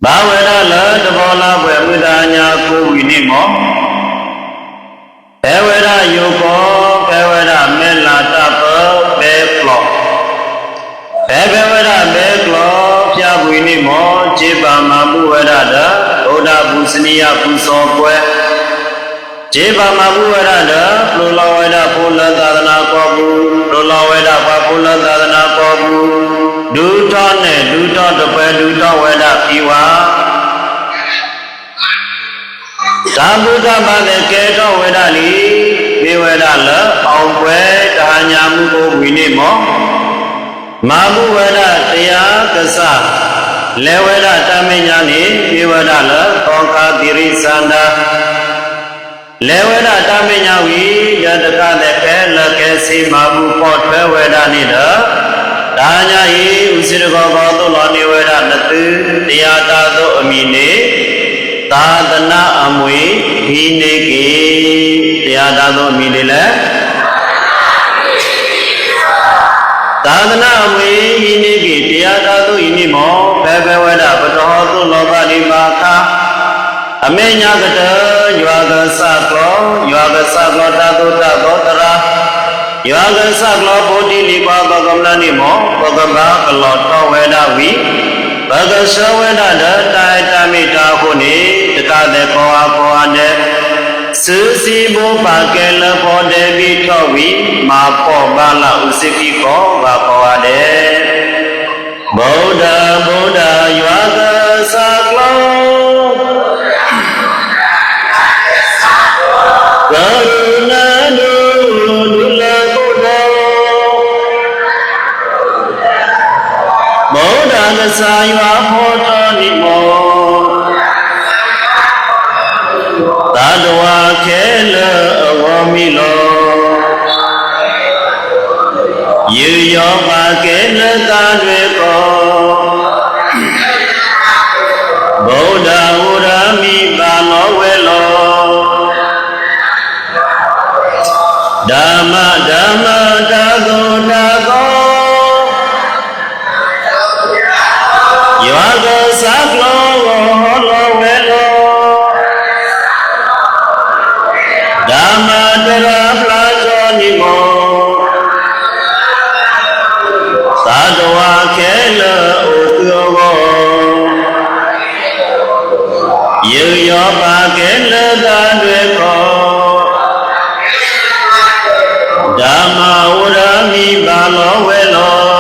Bawera la bola wemudanya kuwinimo Bewera yoko bewera mela tapa beklo Bewera beklo Pyabwinimo Jiba mabuwera da Oda busniya busokwe Jiba mabuwera da Lulaweda pula dadana kobu Lulaweda papula dadana kobu Duta ne duta tepe duta weda piwa Tambuka bade keto weda li Biweda le Aukwe tahanya muko winimo Mabu weda tiya kesa Leweda taminyani Biweda le Tongka diri sanda Leweda taminyawi Yadaka deke lekesi mabu potwe weda nida Danya hi usirgogo loni weda natu Tiyata do amine Tadana amui Hineki Tiyata do amine le Tadana amui Hineki Tiyata do inimo Bebe weda Patoho do loba di baka Amenya kata Yuaga saklo Tadu tabo tera Yaga saklo bodhi lipa bagamla nimo bagamba kaloto weda wi bagasa weda da tai tamita kuni tekade koa koa de susi bo pakela bode bito wi ma po bala usipi ko ba koa de Buddha yaga saklo Karuna Saywa photo nimo Tadwa kele awamilo Yuyo ba kele tadwe ko Buddha urami balo welo Dhamma dago Yaga saklo holo welo Dhamma dara plajo nimo Sadwa kela ukyogo Yuyo pa kela dadwe ko Dhamma urami balo welo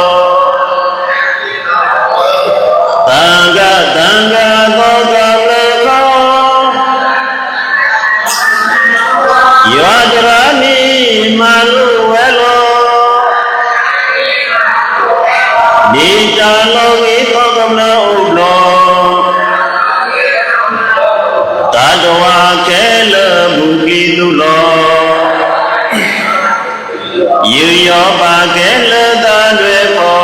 Tanga goga leko Yadrani malu welo Nita logi kogamna ublo Tadwa kele buki dulo Yuyo pa kele dadwe ko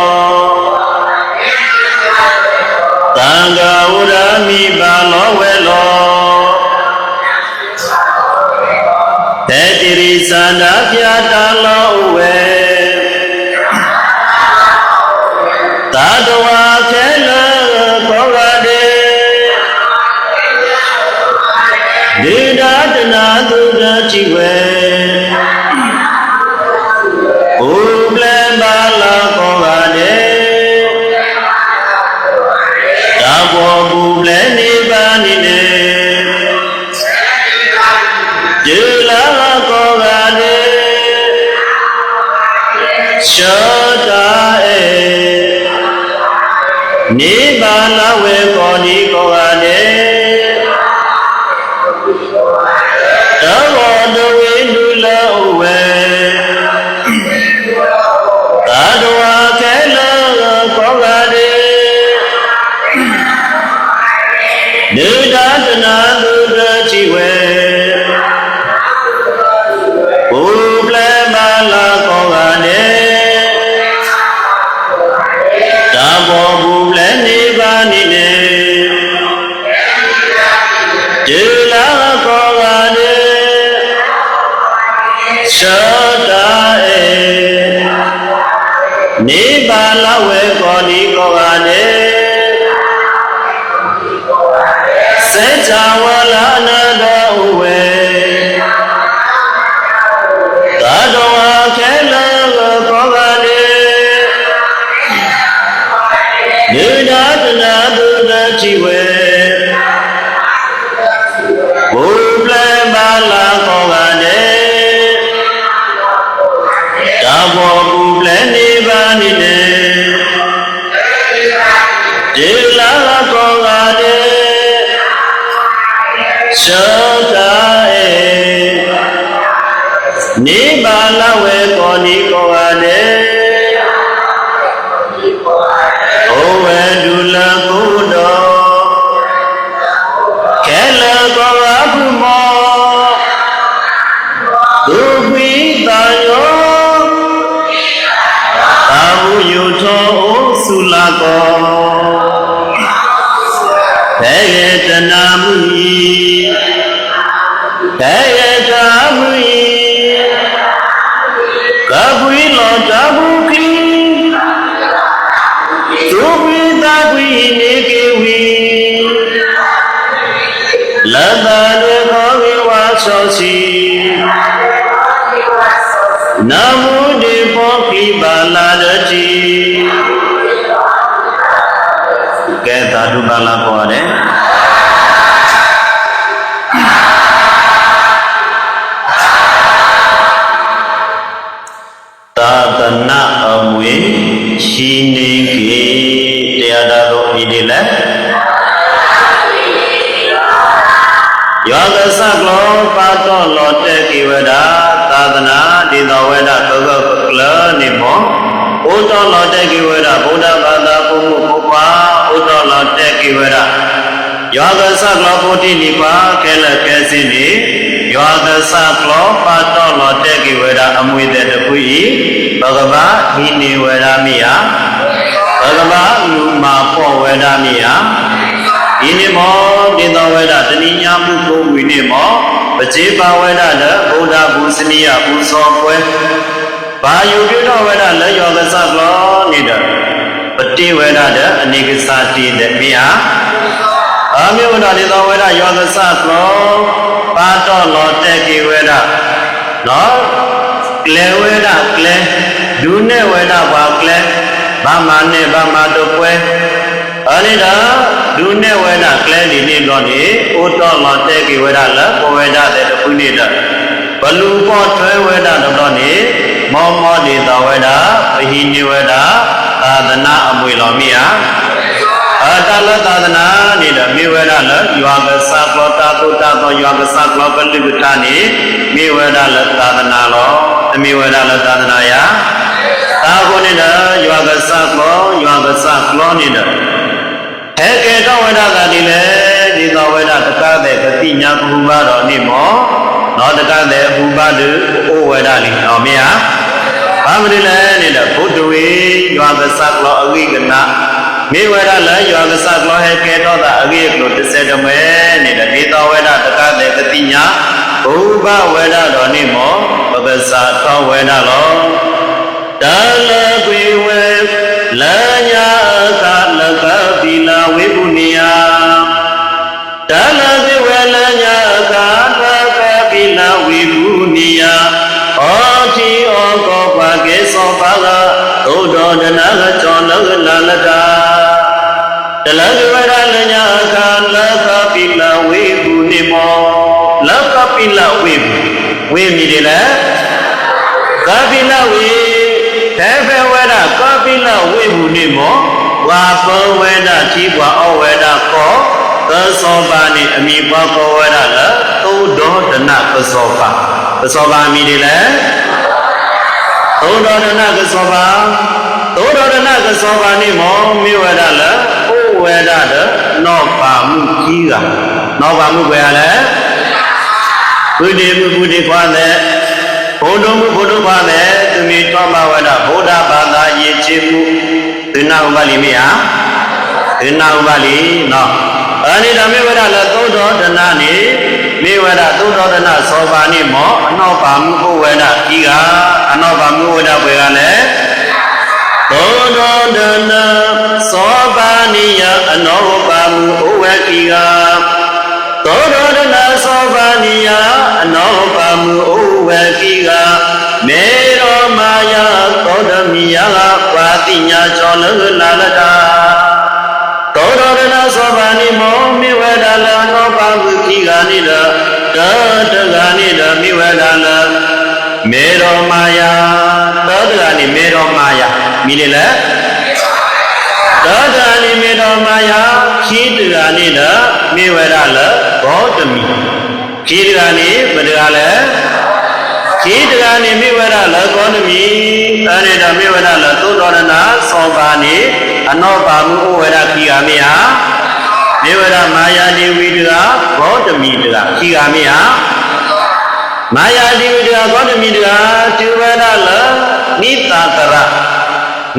Tanga urami balo welo Tetiri sanda pyata lo uwe Tadwa kele kogade Dida dana duda chiwe Uble bala kogade Buble ni bani ne Jula kogade Shota Ni bala we koni kogade Tawo do we dula uwe Tadwa kela kogade Dudadana duda chiwe Uble bala kogane Tabo buble nibani ne Jula kogane Shota Nibala we koni kogane စေချဝလာနတော်ဝေသာတော်အခဲလကောကလေနေနာတနာသူတချီဝေဘုပလပါလာကောကလေတာဘောဘုပလနေပါနေနေဒေလာကောကလေသောတာဧနိဗ္ဗာန်ဝေကောနိကောဝတေဩဝေဒုလကုတောခေလကောဝဘုမောဒုပိတယောသာဝုယုထောသုလကောဘေယေတနာမုယိဘေယေတာမုယိကပွေလောတဘုခိသုဝိတဝိနေကေဝိလတ္တရေခောဝိဝါသောစီနမုဒေပောခိပါလာရတိကဲသာဓုပါလာပေါ်တယ်သာသနာအမွေရှိနေကေတရားတော်တို့ဤဒီလဲယောဂသကလောပါတော်လောတေကိဝဒသာသနာဒီတော်ဝဒသောကလနိမောဥတော်လောတေကိဝဒဗုဒ္ဓဘာသာဘုမှုပုပ္ပါဥတော်လောတေကိဝဒယောဂသကလောပုတိနိပါခဲလကဲစင်းနေယောဂသကလောပါတော်လောတေကိဝဒအမွေတဲ့တခုဤဘဂဗာဟိနေဝရမိယဘဂဗာလူမာဖောဝရမိယဒီနေ့မောတင်တော်ဝရတဏိညာမှုကိုဝိနေမောပဇေပါဝရလဗုဒ္ဓဘုစနိယပူဇော်ပွဲဘာယုပြုတော်ဝရလယောဂသကလောနေတဲ့ပတိဝရတဲ့အနေကစားတည်တဲ့မိယအမြဝဒတင်တော်ဝရယောဂသကလောပါတော်လောတေကိဝရနော်ကလေဝေဒကလေဒုနေဝေဒဘာကလေဘာမနဲ့ဘာမတို့ပွဲအဲ့ဒါဒုနေဝေဒကလေဒီနေ့တော့နေဥတော်မတေကိဝေဒလပဝေဒတဲ့ခုနေတာဘလူပေါ်ထွဲဝေဒတော့နေမောမောဒီတဝေဒဘဟိနိဝေဒသာသနာအမွေတော်မိယတလသာသနာနေတဲ့မိဝေဒလယောဂသကလောတာတုတ္တသောယောဂသကလောပလိပ္ပတာနေမိဝေဒလသာသနာလောအမိဝေဒလသာသနာယသာခုနေတဲ့ယောဂသကလောနေတဲ့ဟေကေတောဝေဒကတိလေဒီသောဝေဒတကတဲ့ဂတိညာဘုဘာတော်နေမောနော်တကတဲ့ဘုဘာတုဩဝေဒလိနော်မယဘာမတိလဲနေတဲ့ဘုဒ္ဓဝေယောဂသကလောအဝိကနာမိဝေဒလယောဂသကလောဟေကေတောတာအဝိကလော30တမဲနေတဲ့ဒီသောဝေဒတကတဲ့ဂတိညာဘုဘဝေဒတော်နေမောပပဇာသောဝေဒလောတလကွေဝေလညာကလကပိလာဝေပုနိယတလကွေဝေလညာကလကပိလာဝေပုနိယဩတိဩကောပကေသောပါကသုဒ္ဓောဒနာကကျော်လလလတာတလကွေဝေလညာကလကပိလာဝေပုနိမောလကပိလာဝေပုဝေမိတယ်လေကပိလဝေတေဖေဝေဒကပိလဝေဘူးနေမောဝါပောဝေဒတိဝါအဝေဒကောသသောပါနိအမိပောကောဝေဒလသုဒောဒနာကသောပါကသောပါမိတယ်လေသုဒောဒနာကသောပါသုဒောဒနာကသောပါနိမောမိဝေဒလဩဝေဒတနောပါမှုကြီးကနောပါမှုပဲလေဘုဒ္ဓမှုဘုဒ္ဓခွာတဲ့ဘုဒ္ဓမှုဘုဒ္ဓခွာတဲ့သူမိတော်မဝဒဗုဒ္ဓဘာသာရည်ချစ်မှုသင်္နာဥပလိမိဟာသင်္နာဥပလိနော်အနိဒမေဝဒလသုဒ္ဓောဒနာနေမေဝဒသုဒ္ဓောဒနာသောပါနိမောအနောပါမှုဘဝေဒကြီးကအနောပါမှုဝေဒဘွယ်ကလည်းတ သောတောဒနာသောပါနိယအနောပါမူဩဝတိကသောတောဒနာသောပါနိယအနောပါမူဩဝတိကမေရောမာယသောတမိယဝါတိညာကျော်လလာလတာသောတောဒနာသောပါနိမောမိဝဒလနောပါမူခိကနိလတတကနိလမိဝဒလမေရောမာယသောတကနိမေရောမာယမိလေလေသောတကနိမေရောမာယခိတကနိလမိဝဒလဘောတမိခိတကနိဘဒကလေခိတကနိမိဝဒလဘောတမိအဲ့ဒါမိဝဒလသုတော်ရဏသောပါနိအနောပါမူဩဝရခိဂာမိဟာမိဝဒမာယာဒေဝီတကဘောတမိတကခိဂာမိဟာမာယာဒေဝီတကဘောတမိတကသူဝဒလနိတာကရ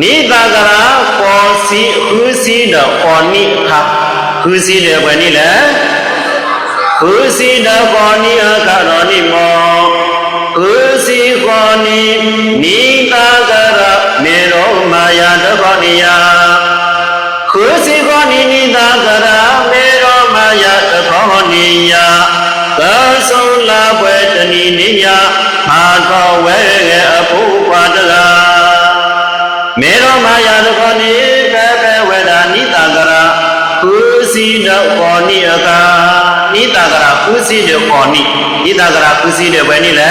နိတာကရပေါ်စီခုစီတော့ပေါ်နိခခုစီတယ်ဘယ်နည်းလဲခုစီတော့ပေါ်နိအခါတော်နိမောခုစီခေါ်နိနိတာကရမေရောမာယာတဘောနိယခုစီခေါ်နိနိတာကရမေရောမာယာတဘောနိယသောဆုံးလာပွဲတဏိနိယမာတော်ဝဲအဖို့ပါတကားမေရောမာယာတဘောနိဘေဘေဝေဒာနိတာကရခုစီတော့ခေါ်နိအခါနိတာကရခုစီတော့ခေါ်နိနိတာကရခုစီတော့ဘယ်နည်းလဲ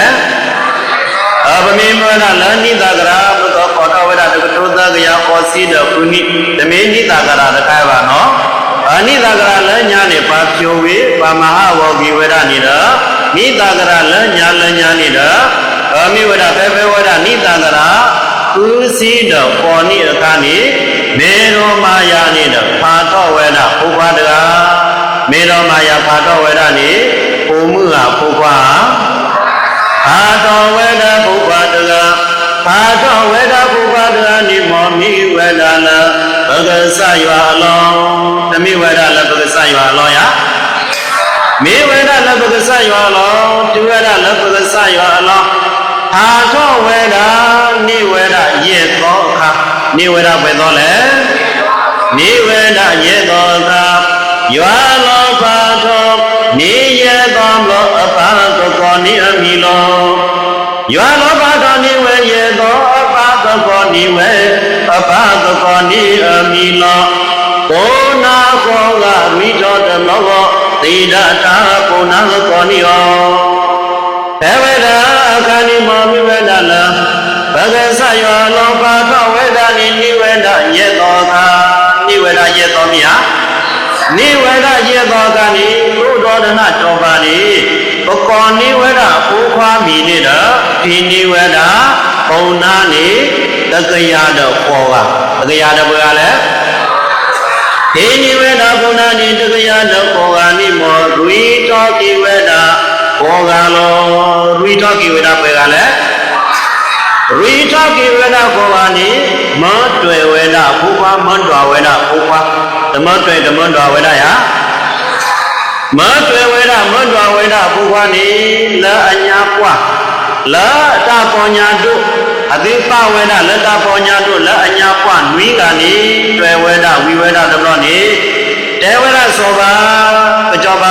ဗမေမဝဒလနိတာကရာဘုသောကောထဝဒတကတောသကယဩစီတကုနိဓမေနိတာကရာတခိုင်ပါနော်အနိတာကရာလညာနေပါဖြိုဝေပါမဟာဝဂီဝဒနိဒနိတာကရာလညာနိဒဗမေဝဒဘေဘေဝဒနိတာကရာကုစီတပေါ်နိအခါနိမေရောမာယာနိဒဖာတော်ဝဒဥပဒကာမေရောမာယာဖာတော်ဝဒနိပုံမှုဟာပုပ္ပအာတော်ဝေဒဘုရားတကအာတော်ဝေဒဘုရားတကနိမောမိဝေဒလဘဂဆယအလောတမိဝေဒလဘဂဆယအလောယမိဝေဒလဘဂဆယအလောသူဝေဒလဘဂဆယအလောအာတော်ဝေဒနိဝေဒယေသောခနိဝေဒဘယ်သောလဲနိဝေဒယေသောခယောလောဘာတော်နိယေသောလောအပသောကောနိအမိလောယောလောဘာတော်နိဝေယေသောအပသောကောနိဝေအပသောကောနိအမိလောဘောနာခောကမိတော်တလောတိဒတာပုဏ္ဏကောနိယောဘေဝေဒအခဏိမောမိဝေဒလဘဂဆယောလောဘာတော်ဝေဒနိနိဝေဒယေသောသာနိဝေဒယေသောမိဟာနိဝေဒယေသောကနိသုတော်ဒနာတောပါနိပကောနိဝေဒပူခွာမိနေတာဒီနိဝေဒပုံနာနိတကရတော့ပေါ်ကတကရတော့ဘယ်ကလဲဒီနိဝေဒပုံနာနိတကရတော့ပေါ်ကနိမောရူဤတော်ကိဝေဒပေါ်ကလောရူဤတော်ကိဝေဒဘယ်ကလဲရူဤတော်ကိဝေဒပေါ်ကနိမောတွေ့ဝေဒပူခွာမွန်တော်ဝေဒပူခွာဓမ္မတွေ့ဓမ္မတော်ဝေဒယမတွေ့ဝေဒမွန်တော်ဝေဒပူခွာနိလာအညာပွားလာတာပေါ်ညာတို့အသိပဝေဒလက်တာပေါ်ညာတို့လာအညာပွားနွေးကနိတွေ့ဝေဒဝိဝေဒတဘလောနိတေဝေဒသောပါကြောပါ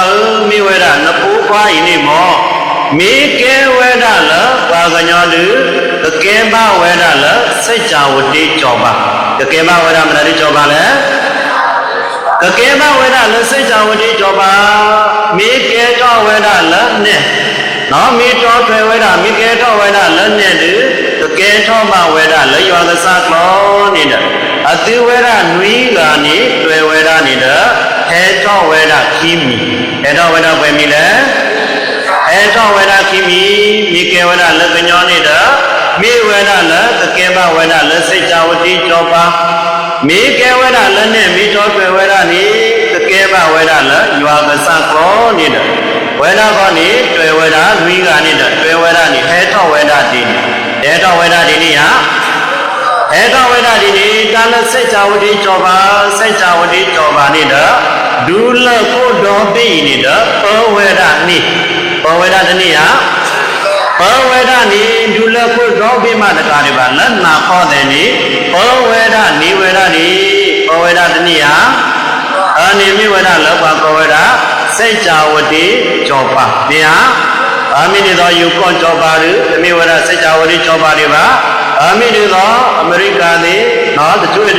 မိဝေဒနပူခွာဤနိမောမိကေဝေဒလဘာကညောလူတကေမဝေဒလစိတ်ကြဝတိကြောပါတကေမဝေဒမရတိကြောပါလေတကေမဝေဒလစိတ်ကြဝတိကြောပါမိကေတောဝေဒလနဲ့နော်မိတောထွေဝေဒမိကေတောဝေဒလနဲ့တူတကေတောမဝေဒလယောသစကောနေတဲ့အတိဝေဒနွီးကာနေတွေ့ဝေဒနေတဲ့ဟေတောဝေဒခိမိဟေတောဝေဒပဲမိလဲဟေတောဝေဒခိမိမိကေဝေဒလကညောနေတဲ့မိဝေဒလတကေမဝေဒလစိတ်ကြဝတိကြောပါမိကေဝေဒလနဲ့မိတောတွေ့ဝေဒနေတကေမဝေဒလယောသစကောနေတဲ့ဝေဒကောနေတွေ့ဝေဒနွီးကာနေတဲ့တွေ့ဝေဒနေဟေတောဝေဒတိဟေတောဝေဒတိနိယဟေတောဝေဒတိနိတာလစိတ်ကြဝတိကြောပါစိတ်ကြဝတိကြောပါနေတဲ့ဒုလကိုတော်ပိနေတဲ့ပောဝေဒနိပောဝေဒတနိယပေ ဝေဒနိဒုလကုသောပိမတကာရိပါလနာခောတဲ့နိဘောဝေဒနိဝေဒနိဘောဝေဒတနိယအနေမိဝေဒလောဘကောဝေဒစိတ်ကြဝတိကြောပါနေဟာအမိနေသောယူကောကြောပါရသမိဝေဒစိတ်ကြဝတိကြောပါတွေပါအမိနေသောအမေရိကန်သည်နော်တချို့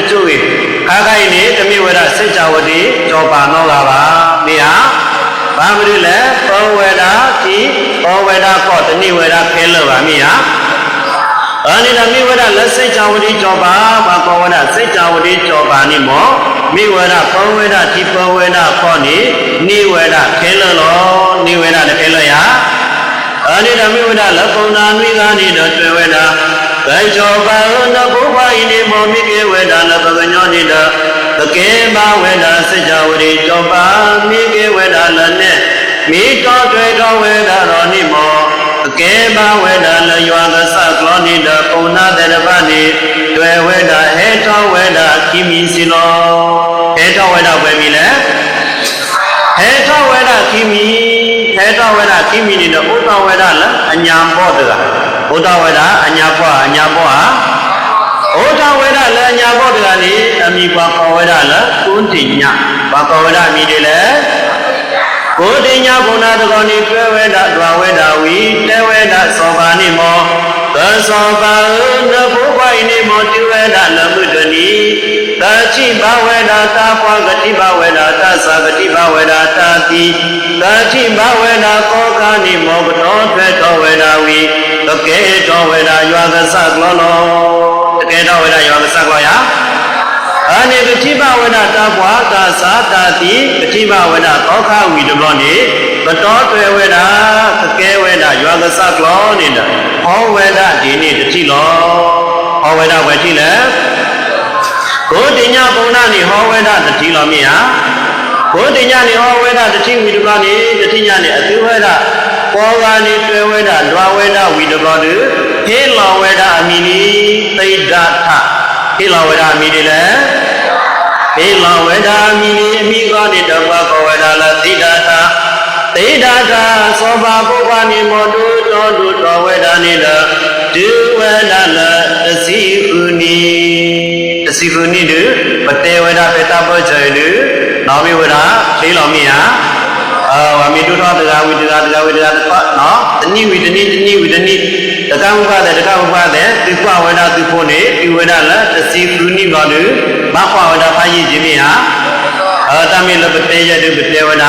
ခါခိုင်နေသမိဝေဒစိတ်ကြဝတိကြောပါနောလာပါနေဟာဘာမလို့လဲဘောဝေဒတိဘောဝေဒကောတနိဝေဒခဲလောပါမိဟာအနေနဲ့မိဝေဒလက်စိတ်ကြဝတိကြောပါဘာကောဝေဒစိတ်ကြဝတိကြောပါနိမောမိဝေဒဘောဝေဒတိဘောဝေဒကောနိဝေဒခဲလောနိဝေဒလည်းခဲလောရအနေနဲ့မိဝေဒလက်ပုံနာနိဂာနိတော့တွေ့ဝေဒဘယ်ကြောပါနဘုဘိုင်းနိမောမိကေဝေဒလည်းပကညောနိတော့တကယ်မဝေဒစိတ်ကြဝတိကြောပါမိကေဝေဒလည်းနဲ့မိတော်တွေ့တော်ဝေဒတော်နိမောတကယ်မဝေဒလည်းရွာကစကလောနိတော့ပုံနာတဲ့တပတ်နိတွေ့ဝေဒဟေတော်ဝေဒခိမိစီလောဟေတော်ဝေဒဝယ်ပြီလေဟေတော်ဝေဒခိမိဟေတော်ဝေဒခိမိနိတော့ဥတော်ဝေဒလည်းအညာဘောတကဥတော်ဝေဒအညာဘောဟာဥတော်ဝေဒလည်းအညာဘောတကနိအမိပါကောဝေဒလည်းကုဏ္တိညပါကောဝေဒမိတယ်လေကိုတိညာဘုံနာတကောနိတွဲဝေဒဒွာဝေဒဝီတဲဝေဒသောပါနိမောသသောပါနဘုဘိုင်းနိမောတိဝေဒလမုတနိတချိဘဝေဒတာပွားဂတိဘဝေဒတာသဂတိဘဝေဒတာတိတချိဘဝေဒကောကာနိမောပတောထွေတောဝေဒဝီတကေတောဝေဒရွာကစကလောလောတကေတောဝေဒရွာကစကလောယအနေကတိဘဝေဒတာပွားတာသာတာတိကတိဘဝေဒကောခဝီတဘောနိပတောထွေဝေဒတကေဝေဒရွာကစကလောနေတာဟောဝေဒဒီနိတတိလောဟောဝေဒဝေတိလေကိုတိညာပုံနာနိဟောဝေဒတတိလောမိဟာကိုတိညာနိဟောဝေဒတတိဝီတဘောနိတတိညာနိအတုဝေဒပောဂာနိတွဲဝေဒလွာဝေဒဝီတဘောတုဟေလောဝေဒအမိနိသိဒ္ဓထဟေလောဝေဒအမိနိလေဟေလောဝေဒအမိနိအမိကောနိတဘောကောဝေဒလသိဒ္ဓထသိဒ္ဓထသောဘာပုဂ္ဂနိမောတုတောတုတောဝေဒနိလဒုဝေဒလတစီဟုနိတစီဟုနိတုပတေဝေဒပေတဘောဇေတုနောမိဝေဒဟေလောမိဟာဝါမိတုထောတကဝိတကဝိတကနော်တဏိဝိတဏိတဏိဝိတဏိတကဥပတဲ့သူကွဝေဒသူဖို့နေဒီဝေဒလည်းတစီကုဏိဘောတုမကွဝေဒဖာယိခြင်းမိဟာတမိလပတေယတုပတေဝေဒ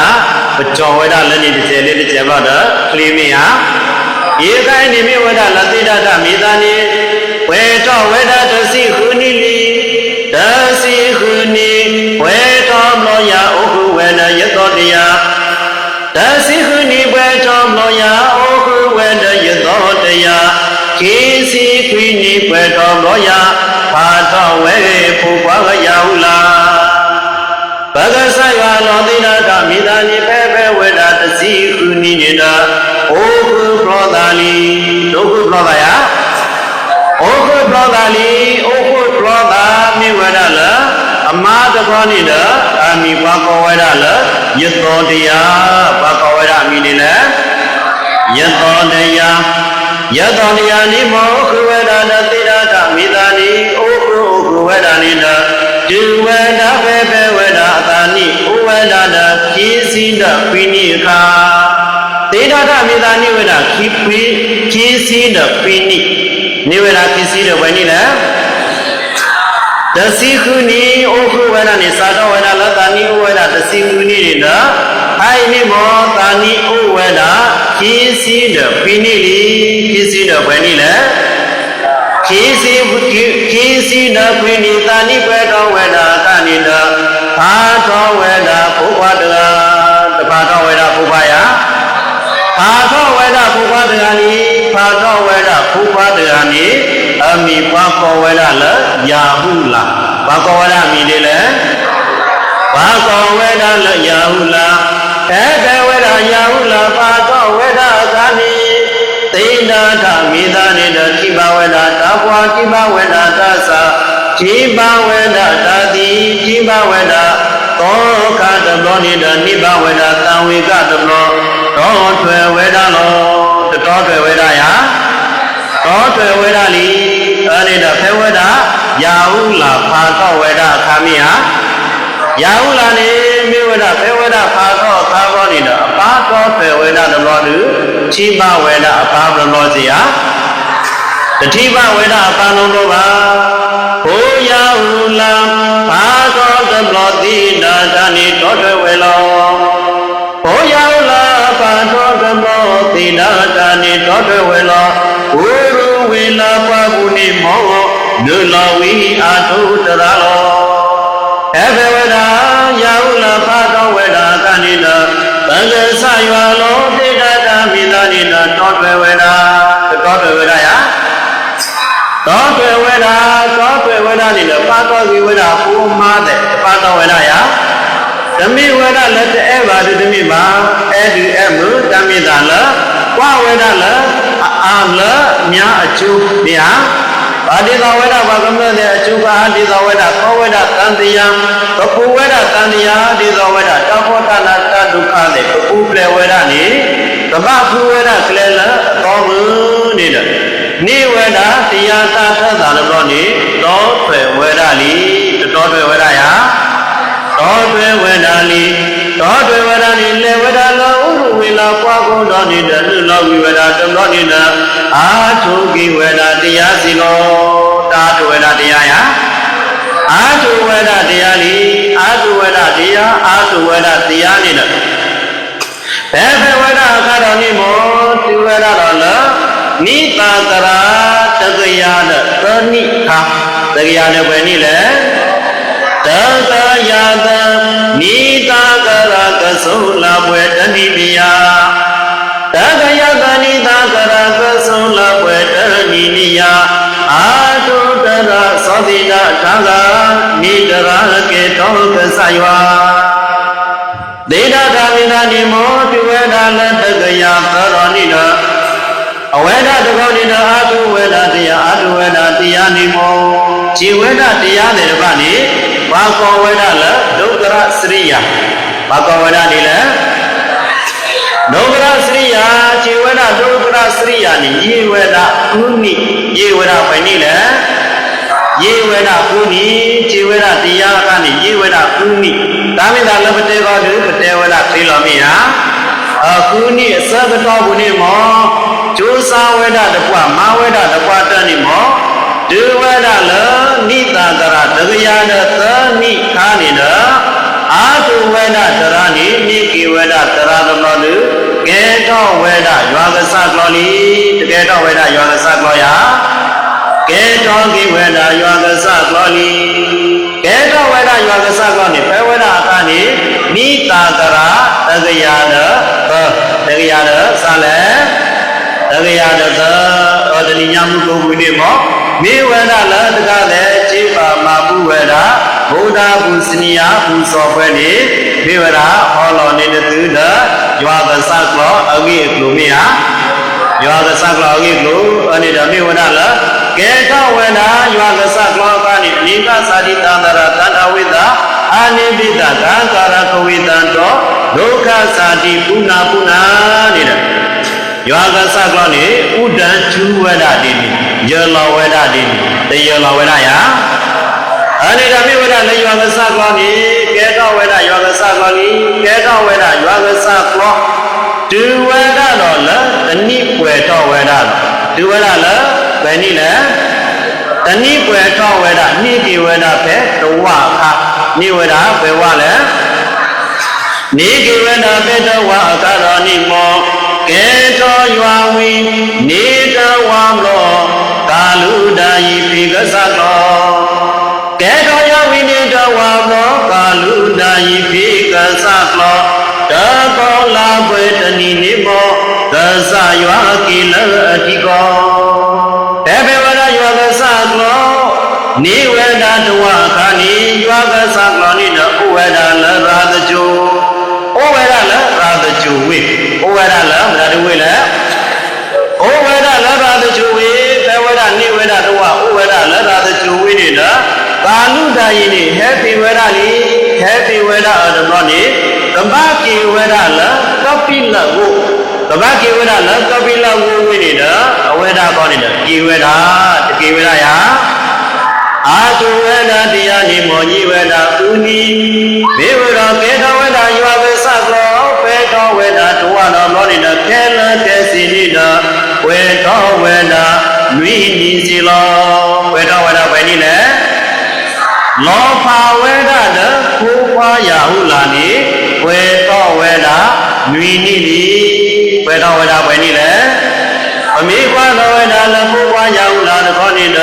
ပကြောဝေဒလည်းနေတစ်ချက်လေးတစ်ချက်ပေါ့တော့ကလေးမိဟာဧကိုင်းနိမိဝေဒလတိဒတမေသာနိဝေတောဝေဒတစီကုဏိလိတစီကုဏိဝေတောမောယဥဟုဝေဒယတောတယတသိခုနိဘွယ်တော်မောယဩဟုဝေဒယသောတရားခေစီခွိနိဘွယ်တော်မောယဘာတော်ဝေဖူပွားရဟုလားဘဂဆယလောတိနာတမိသာနိဖေဖေဝေဒတသိခုနိနိနာဩဟုပရောသာလီဒုက္ခပရောသာယဩဟုပရောသာလီဩဟုပရောသာမိဝေဒလအမတကောနိလအမိဘာကောဝေဒလယသောတရားဘာကောဝေဒအမိနိလယသောတရားနိမောခဝေဒတတိရကမိသာနိဩခုဝေဒနိလဒုဝေဒဘေဘေဝေဒအတာနိဩဝေဒတခိစီတပိနိခာတေဒတမိသာနိဝေဒခိစီတပိနိနိဝေဒခိစီတဝေနိလတသိခုနိဩခုဝေဒနိသာတော်ဝေဒလတာနိဩဝေဒတသိခုနိရိနဟိုင်နိမောတာနိဩဝေဒခိစီတပိနိလိခိစီတဘယ်နိလဲခိစီတပိနိတာနိဘေတော်ဝေဒကနိတဘာတော်ဝေဒဘုရားတဘာတော်ဝေဒဘုရားယဘာတော်ဝေဒဘုရားတကနိဘာတော်ဝေဒဘုရားတကနိအမိဘာကောဝေဒလယာဟုလာဘာကောဝေဒမိလေလေဘာကောဝေဒလယာဟုလာတေဝေဒယာဟုလာဘာကောဝေဒသာနိသိဏထမိသာနိတတိဘဝေဒတာပွားတိဘဝေဒတာသာတိဘဝေဒတာတိတိဘဝေဒသောခတဘောနိတနိဘဝေဒသံဝေကတဘောသောထွေဝေဒလောတ တောတွေဝေဒယာတောတွေဝေဒလီအနေနဲ့ဖေဝေဒယာဟုလာဖာတော့ဝေဒအခါမိဟာယာဟုလာနေမိဝေဒဖေဝေဒဖာတော့အခါကောနေတော့အပါတော်တွေဝေဒတလောလူချိပဝေဒအပါဘလောစီဟာတတိပဝေဒအပါလုံးတော့ပါဘိုးယာဟုလာဖာတော့တလောတိနာတနိတော်တွေဝေလောဘိုးယာဟုလာဖာတော့တလောတိနာတနိတော်တွေဝေလောဝိရုဝေလာပပုနိမောနုလောဝီအာထုတရလောအဘေဝဒာယာဟုလာဖာတော်ဝေဒာကနိနာသံဃာဆရွာလောတိတတာမိသာနိနာတောတွေဝေဒာတောတွေဝေဒာယတောတွေဝေဒာနိနာပါတော်ဝေဒာပူမာတဲ့ပါတော်ဝေဒာယဓမိဝေဒလက်တဲ့ဘာဓမိမှာအဲ့ဒီအမှုဓမိတာလဝဝေဒလအာလမြာအကျိုးမြာဘာတိသောဝေဒဘာကမလို့တဲ့အကျိုးကအာတိသောဝေဒခောဝေဒတန်တယံပပူဝေဒတန်တယတိသောဝေဒတောဘောတနာတဒုက္ခတဲ့ပပူပလေဝေဒနိကမဖူဝေဒကလေလသောမူနေတဲ့နိဝေဒတရားသာသသာလို့နိတောထွေဝေဒလီတောထွေဝေဒယတောထွေဝေဒလီတောထွေဝေဒနိလေဝေဒလောဥရဝေလာပွားကုန်တော်နေတဲ့လူလောဝိဝေဒတမောနေတဲ့အာထုကိဝေဒတရားစီလောတာထုဝေဒတရားယအာထုဝေဒတရားလီအာထုဝေဒတရားအာထုဝေဒတရားနေတဲ့ဘေဘဝေဒအခါတော်နိမောသူဝေဒတော်လနိတာကရာတကယာနသနိခာတကယာနဘယ်နိလဲတကယာတနိတာကရာကသုလဘွေတဏိပိယတကယာတနိတာကရာကသုလဘွေတဏိနိယအာတုတရသောတိတထာဂာနိတရာကေတောကဆယဝဒေဒတာမိနာနိမောတိဝေဒလတကယာသရောနိနအဝေဒတကောနိနအာတုဝေဒတရားအာတုဝေဒတရားနိမောဇီဝေဒတရားတဲ့ဗာနိဘာကောဝေဒလဒုက္ခရစရိယဘာကောဝေဒနိလေဒုက္ခရစရိယဇီဝေဒဒုက္ခရစရိယနိယေဝေဒကုနိယေဝေဒဘယ်နိလေယေဝေဒကုနိဇီဝေဒတရားကနိယေဝေဒကုနိဒါမိတာလပတေကောဒုပတေဝေဒသိလောမိဟာကုနိအစကတောကုနိမောကျိုးစားဝေဒတကွမာဝေဒတကွတဏိမောဒုဝေဒလနိတာကရတကယာနသနိခာနိနအာတုဝေဒတရနိနိကိဝေဒတရသမောလူကေတောဝေဒရွာကစကလောလီတကေတောဝေဒရွာကစကလောယကေတောကိဝေဒရွာကစကလောလီကေတောဝေဒရွာကစကလောနိဖေဝေဒအခါနိနိတာကရတကယာနတကယာနစလေတကယာနသဩတဏိညမှုကိုဝိနေမောမေဝေဒလတကတဲ့ခြေပါမာပုဝေဒဗုဒ္ဓဘုစနိယဘုသောပွဲနေမေဝေဒဟောလောနေတဲ့သူဒရွာကစကလောအဂိကလူမေဟာရွာကစကလောအဂိကလူအနေနဲ့မေဝေဒလကေထဝေဒရွာကစကလောကနိနိကသာတိတန္တရတန္တဝိတအာနိပိတသံကာရကဝိတံတောဒုက္ခသာတိပုဏ္ဏပုဏ္ဏနေတဲ့ရွာကစကလောနိဥဒ္ဒံကျူဝေဒတိနိယေလောဝေဒတိနိတယေလောဝေဒယအနေဓမ္မဝေဒလေရွာကစကလောနိကေတောဝေဒရွာကစကလောနိကေတောဝေဒရွာကစကလောဒုဝေဒတော်လတဏိပွေတောဝေဒဒုဝေဒလဘယ်နိလဲတဏိပွေတောဝေဒနိတိဝေဒပဲတဝခနိဝေဒဘယ်ဝလဲနိကိဝေဒပဲတဝအခါတော်နိမောကေတောယွာဝီနေတဝံလောကာလူဒာယိပိကသတောကေတောယဝီနေတဝံလောကာလူဒာယိပိကသတောတကောလာဘွေတဏိနိမောသသယွာကိလအတိကောဘေဘေဝရယွာကသတောနိဝေဒတဝခာနိယွာကသတောနိနဥဝေဒလရာဇကျိုဩဝေဒလရာဇကျိုဝိဩဝေဒလမရတဝိလေဩဝေဒလရာဇကျိုဝိဘေဝေဒနိဝေဒတဝဩဝေဒလရာဇကျိုဝိနိနကာနုဒာယိနိဟေပိဝေဒလီဟေပိဝေဒအတမောနိသမ္ပကိဝေဒလကပိလဝ ကဘာကိဝဒလကပိလဝဝိနေတာအဝေဒကောနေတာကိဝဒတကိဝဒယာအာတုဝေဒတရားနိမောညိဝေဒဥနိဘေဝရကေတဝေဒယောဝေသကောပေတောဝေဒတဝတော်လောနိနကေလကေစီနိဒဝေတောဝေဒနွိနိစီလောဝေတောဝေဒဘယ်နည်းလဲလောဖာဝေဒတကိုးပွားရဟုလာနိဝေတောဝေဒနွိနိနိဝေတောဝေဒဘယ်နည်းလဲအမိကွာသောဝေဒလကိုးပွားရဟုလာတခောနိဒ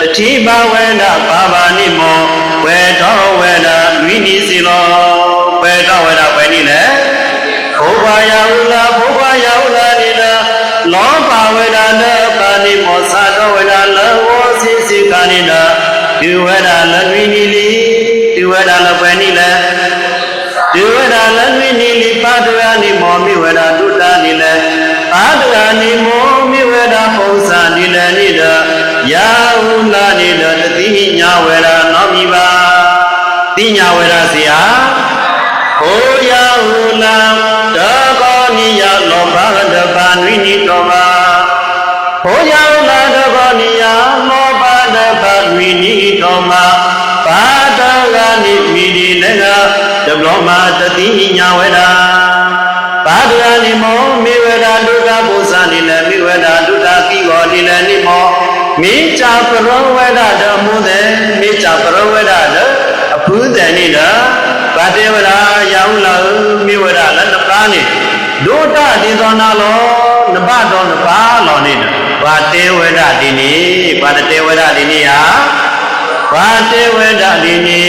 တတိဘဝေဒပါပါနိမောဝေတောဝေဒနွိနိစီလောဝေတောဝေဒဘယ်နည်းလဲဘုရားယဟုလာဘုရားယဟုလာနိဒလောဘဝေဒနာပါဏိမောသာတောဝေဒလောဝစီစီကာနိဒဒီဝေဒလနွိနိလီဒီဝေဒလပဲနိလေဒီဝေဒလနွိနိလီပါဒရာနိမောမိဝေဒတုတ္တနိလေပါဒရာနိမောမိဝေဒပုံစံနိလေနိဒယာဟုလာနိဒတတိညာဝေဒနောမိပါတိညာဝေဒစီဟာဟောယာဟုလာတကောနိယလောဘတပါနွိနိတောပါဟောယာဟုလာတကောနိယလောဘတပါနွိနိတောပါပါတဂာနိမိဒီလကတဘလောမတတိညာဝေဒပါဒရာနိမောမိဝေဒဒုက္ခပု္ပ္ပာနိလမိဝေဒဒုက္ခကိဂောနိလနိမောမိချာပရောဝေဒဓမ္မုတေမိချာပရောဝေဒဓအဖုတေနိဒဗတေဝရာယဟုလာမိဝေဒလနပါနိဒုတတိသောနာလောနဘတော်နပါလောနိဒဗတေဝဒတိနိဗတေဝဒတိနိဟာဗတေဝဒတိနိ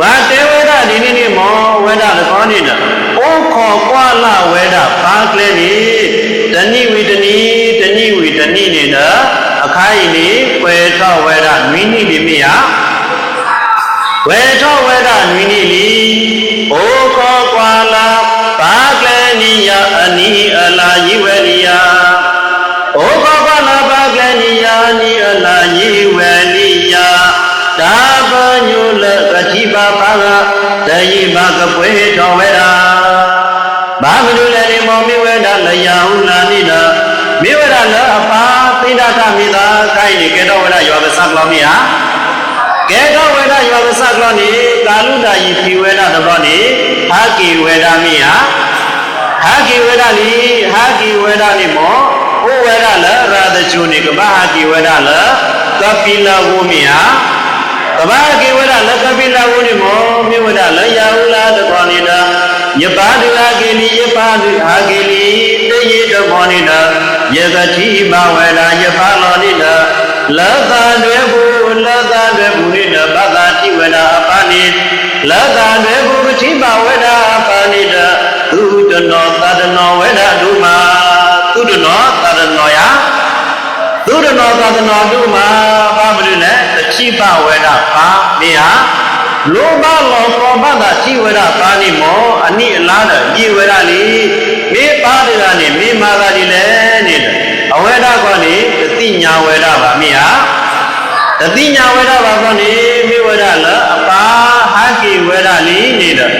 ဗတေဝဒတိနိနိမောဝေဒလကောနိဒဩခောကွာလဝေဒပါကလေနိတဏိဝိတနိတဏိဝိတနိနိဒအခိုင်နိဝေထောဝေဒမိနိတိမိဟာဝေထောဝေဒနွိနိလီဩခောကွာလပါကလေနိယအနိအလာယိဝေလိယဩခောကွာလပါကလေနိယအနိအလာယိဝေလိယဒါပညုလကတိပါပါကတယိပါကပွေထောဝေဒဘာမလူလေမောမိဝေဒလယဟုလာနိဒမိဝေဒလအပါသိဒကမိသာကိုင်နိကေတောဝေဒယောဘသကလောမိဟာကေတောဝေဒယောဘသကလောနိကာလုဒာယိပိဝေဒတဘောနိဟာကိဝေဒမိဟာဟာကိဝေဒလီဟာကိဝေဒနိမောဩဝေဒလရာသချုနိကဘာဟာကိဝေဒလကပိလဝုမိဟာကဘာကိဝေဒလကပိလဝုနိမောမိဝေဒလယဟုလာတဘောနိဒယပါဒုဟာကိလိယပါဒုဟာကိလိတယေတဘောနိဒယကတိဘဝေဒယပါလောနိဒလသတွေဘူးလသတွေဘူးနိဒပတ္တိဝေဒအပါနိလသတွေဘူးကတိဘဝေဒအပါနိဒသုတနောသတ္တနောဝေဒဒုမာသုတနောသတ္တနောယသုတနောသတ္တနောဒုမာဘာမလို့လဲတတိဘဝေဒပါနိဟာလောဘလောကောဘတာတိဝေဒပါဏိမောအနိအလားတဲ့ဒီဝေဒလီမေပါဒရာနိမေမာဂတိလေတဲ့အဝေဒကောနိတတိညာဝေဒပါမိဟာတတိညာဝေဒပါကောနိမေဝေဒလအပါဟာကိဝေဒလီနေတဲ့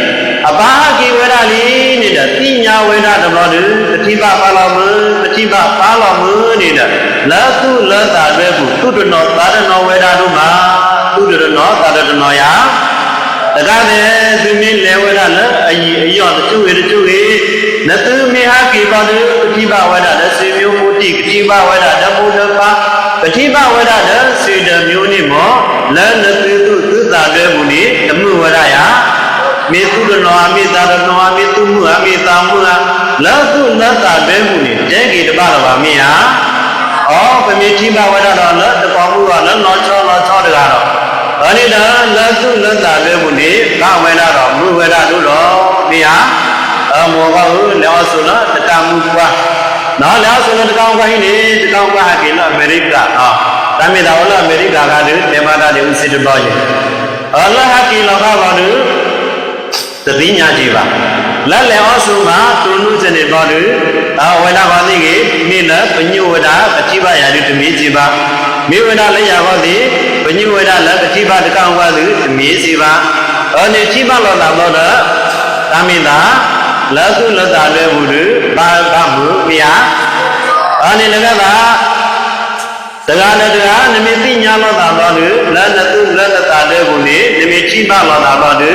အပါဟာကိဝေဒလီနေတဲ့တိညာဝေဒတဘောတုတတိပပါလောမတတိပပါလောမနေတဲ့လသုလတာတွဲဘူးသုတနောသာရနောဝေဒတို့မှာသုတနောသာရနောယတကားတဲ့သူမင်းလေဝေဒလည်းအယီအယောတချို့တချို့နတုမေဟာကိပါတုပတိပဝေဒလည်းစေမျိုးမူတိကတိပဝေဒဓမ္မုတပါပတိပဝေဒလည်းစေတမျိုးနိမောလနတုသုတာတွဲဘူးနိဓမ္မဝေဒယမေသုရနောအမိတာရနောအမိတုမှုအမိတာမှုလသုလတ္တတွဲဘူးနိတေကိတပတော်ပါမိဟာဩပမေတိပဝေဒတော်လည်းတပေါင်းမှုကလည်းလောချောတကားတော့ဘာနိဒာလသုလတ္တတွဲဘူးနိကဝေဒတော်မူဝေဒတို့တော်မိဟာမောကဟုလောဆုလတကမှုကွာနော်လောဆုလတကောင်ကွာဟိနေတကောင်ကွာဟကိလအမေရိကနော်တမေတာဝလအမေရိကကတည်းတေမတာတွေဥစိတတော်ကြီးအလဟကိလောကဘာတို့တတိညာကြည်ပါလက်လေဩဆုမှာတုနုစနေတော်တို့ဝေဒဘာသိကေမိလပညုဝဒပတိပယာတုတမေကြည်ပါမိဝဒလက်ရဟောတိပညုဝဒလက်ပတိပတကောင်ကွာသူတမေစီပါအနေတိပလောလာတော့တမေတာ လက်သူလက်သာတွေဘူးလူဘာဘာမှုမရအနေလည်းကပါတရားနဲ့တရားနမိတိညာလောတာတော်လူလက်နဲ့သူလက်သာတွေဘူးလေနမိချိပါလောတာတော်လူ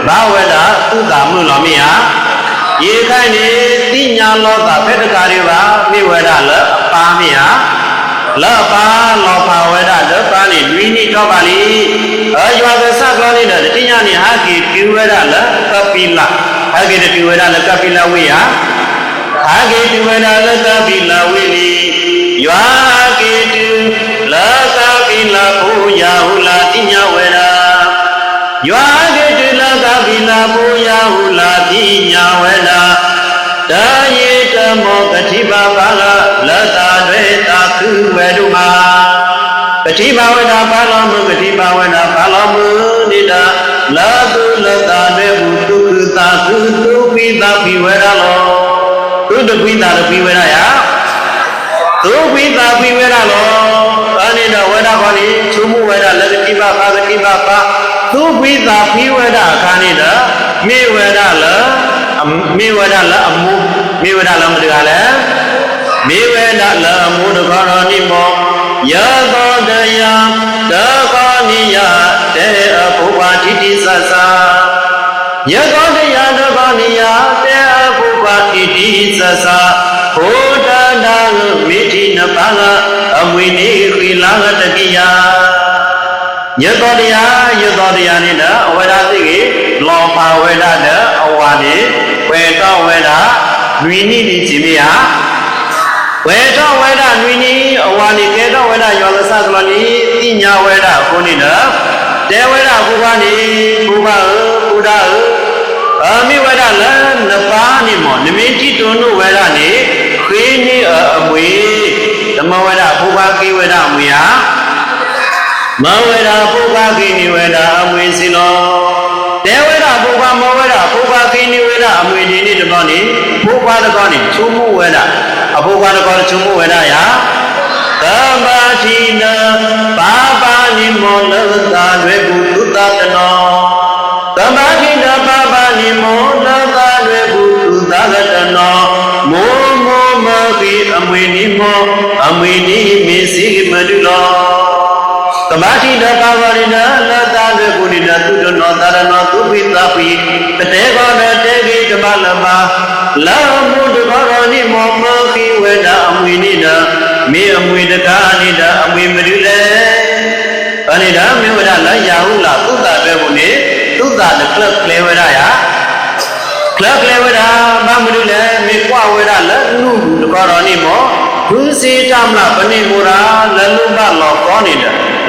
ဘာဝေဒသူတာမှုလောမရရေခိုင်နေတိညာလောတာဖက်တကားတွေပါမိဝေဒလက်အပါမရလောပါလောပါဝေဒလောပါနေဝိနိတော့ပါလိယောကစကောလေးတဲ့တိညာနေဟာကိပြုဝေဒလကပိလဟာကိတပြုဝေဒလကပိလဝိယဟာကိပြုဝေဒလကပိလဝိလိယောကိတုလကပိလဘူယာဟုလာတိညာဝေဒယောကိတုလကပိလဘူယာဟုလာတိညာဝေဒတာယေတမောကတိပါပါလတာတွေတာခုဝေဒုမာကတိပါဝေဒပါလောမကတိပါဝေဒပါလောမနိဒာလာတုလတာတွေဘုတုခတာကုတုပိတာပိဝေဒလောတုတပိတာပိဝေဒယတုပိတာပိဝေဒလောအနေနဲ့ဝေဒခေါ်နေချုံမှုဝေဒလကတိပါပါကတိပါပါတုပိတာပိဝေဒခါနေတာမေဝေဒလမေဝေဒလအမှုမေဝေဒလမတကလည်းမေဝေဒလအမှုတခေါ်တော်နိမောယောသောတရားဒကောနိယတေအဘုဘာတိတိသသယောသောတရားဒကောနိယတေအဘုဘာတိတိသသဘုဒ္ဓနာမိတိနပါကအမွေနေခိလာတတိယယောသောတရားနဲ့အဝေဒသိကေလောဖဝေဒတဲ့အဝါနေဝေတောဝေဒလူနိတိခြင်းမယဝေတောဝေဒနွိနီအဝါနိကေတောဝေဒယောသသကလနိတိညာဝေဒဘုနိနတေဝေဒဘုဘာနိဘုဘာဘုဒ္ဓအမိဝေဒလနပါနိမောနမိတိတုနုဝေဒနိခေနိအမွေဓမ္မဝေဒဘုဘာကိဝေဒအမွေယမဝေဒဘုဘာကိနိဝေဒအမွေစီလောတေဝေဒဘုဘာမောဝေဒဘုဘာကိနိဝေဒအမွေဒီနိတမောနိဘုဘာတကောနိချုံမှုဝေဒအဘုဘာတကောချုံမှုဝေဒယသမတိနပါပါနိမောလသာတွေကုသုတတနောသမတိနပါပါနိမောလသာတွေကုသုတတနောမောမောမခိအမွေနိမောအမွေနိမေစီမတုလောသမတိနပါပါနိနလသာတွေကုနိနသုတနောသာရနောသုပိသပိတတေကောနတေကိဓမ္မလမလာမုဒ္ဒကောရဏိမောမခိဝေဒအမွေနိနမေအမွေတကာအနိဒအမွေမတုလေအနိဒမေဝဒလယာဟုလာသုတ္တပဲဘုနေသုတ္တတကလကလေဝဒယကလကလေဝဒမမတုလေမေကွဝေဒလနုတကောရဏိမောဒုစေတမလပနိမူရာလလုဘလောကောနိဒ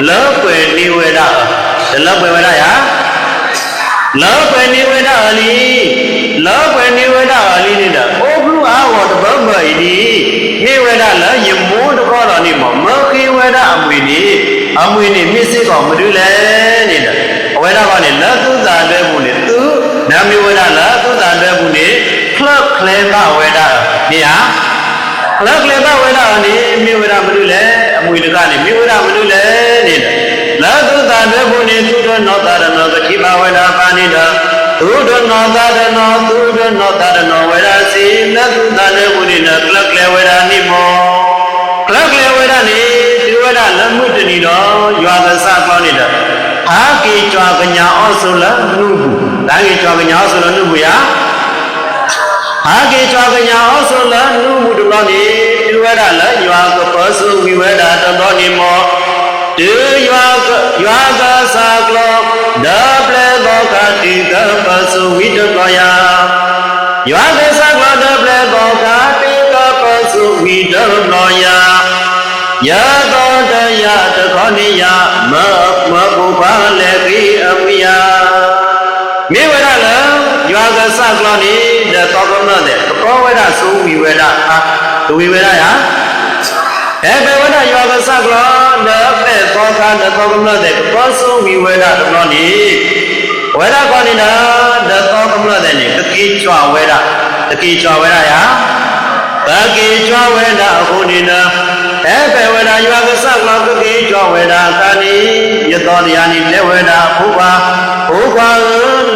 လောကွေနိဝေဒလောကွေဝဒယလောကွေနိဝေဒအလီလောကွေနိဝေဒအလီနိဒဩဘုအာဝတဘမဣတိမေဝေဒလယမောတကောတော်နိမောမခိဝေဒအမွေနိမြစ်စစ်ကောင်မတူလဲနေတဲ့ဝေဒကောနိလသုသာတွဲမှုနိသူနာမီဝေဒလသုသာတွဲမှုနိခလကလေဘဝေဒနေဟာခလကလေဘဝေဒနိမေဝေဒမတူလဲအမွေတကနိမေဝေဒမတူလဲနေတဲ့လသုသာတွဲမှုနိသူတော်နောတာရနောကတိဘဝေဒပါဏိတသုဒ္ဓနောသာရနောသုဒ္ဓနောသာရနောဝေဒစီနသုသာနေမုနိနကလကလေဝေဒနိမောကလကလေဝေဒနိဒီဝေဒလမုတ္တနိတော်ယောသစကောနိတအာကိကြွာကညာဩဆိုလနုဘူးဒါကိကြွာကညာဩဆိုလနုဘူးယအာကိကြွာကညာဩဆိုလနုဘူးတောနိဒီဝေဒလယောကပသုဝိဝေဒတတောနိမောတေယောကသကလောဒပလေဘောကတိကပသုဝိတကောယယောကသကလောဒပလေဘောကတိကပသုဝိတကောယယသောတယတခောနိယမဘုဘာလေကိအမိယမေဝရလယောကသကလောနိတသောကမတဲ့ကောဝေဒသုဝိဝေဒအာသုဝိဝေဒယဘေဝဒယောကသကလောနပေသောကနသောကမတဲ့ကောသုဝိဝေဒတလောနိဝေဒကောနိနာနသောကမတဲ့နိတကိကြွဝေဒတကိကြွဝေဒယတကိကြွဝေဒအခုနိနာဘေဝဒယောကသကလောတကိကြွဝေဒကာနိယသောတရားနိလေဝေဒဘုဘာ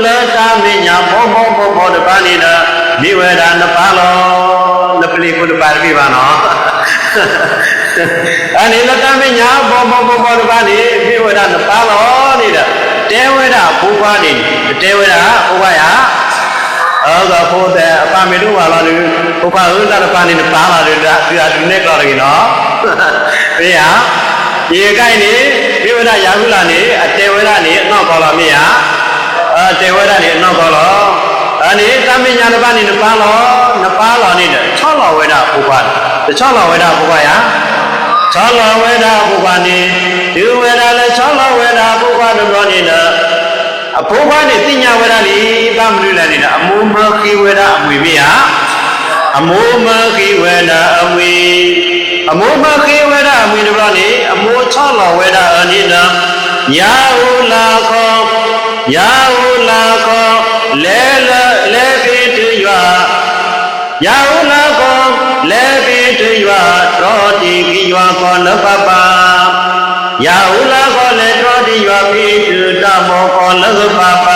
လတာမညာဘောတပါနိနာ မိဝေဒနှစ်ပါးလုံးနှစ်ပလီကုတပါပြီပါနော်အဲ့ဒီလက်တမညာဘောတပါနေမိဝေဒနှစ်ပါးလုံးနေတဲ့တဲဝေဒဘုရားနေတဲဝေဒဘုရားရအော်ကဖို့တဲ့အပမေတို့ပါလားလူဘုရားဥဒ္ဒပါနေပါလာတယ်ဒါဒီအတူနဲ့ကြော်တယ်နော်ဘေးဟာဒီကိုင်းနေမိဝေဒရာဟုလာနေအတဲဝေဒနေအနောက်ကောလာမေဟာတေဝရနေအနောက်ကောလောအနေသမညာတစ်ပါးနေနှစ်ပါးလောနေတဲ့6လောဝေဒဘုရား6လောဝေဒဘုရားရ6လောဝေဒဘုရားနေဒီဝေဒလည်း6လောဝေဒဘုရားတို့နေတယ်အဘုရားနေသိညာဝေဒနေပါမလို့လည်းနေတာအမုမခိဝေဒအမွေမေဟာအမုမခိဝေဒအမွေအမုမခိဝေဒအမွေတို့နေအမု6လောဝေဒအနေနဲ့ယာဟုလာခောယာဟုလာခောလဲပိတရွာယာဟုလာခောလဲပိတရွာတောတိကိရွာခောလပပယာဟုလာခောလဲတောတိရွာပိတုတမောခောလပပ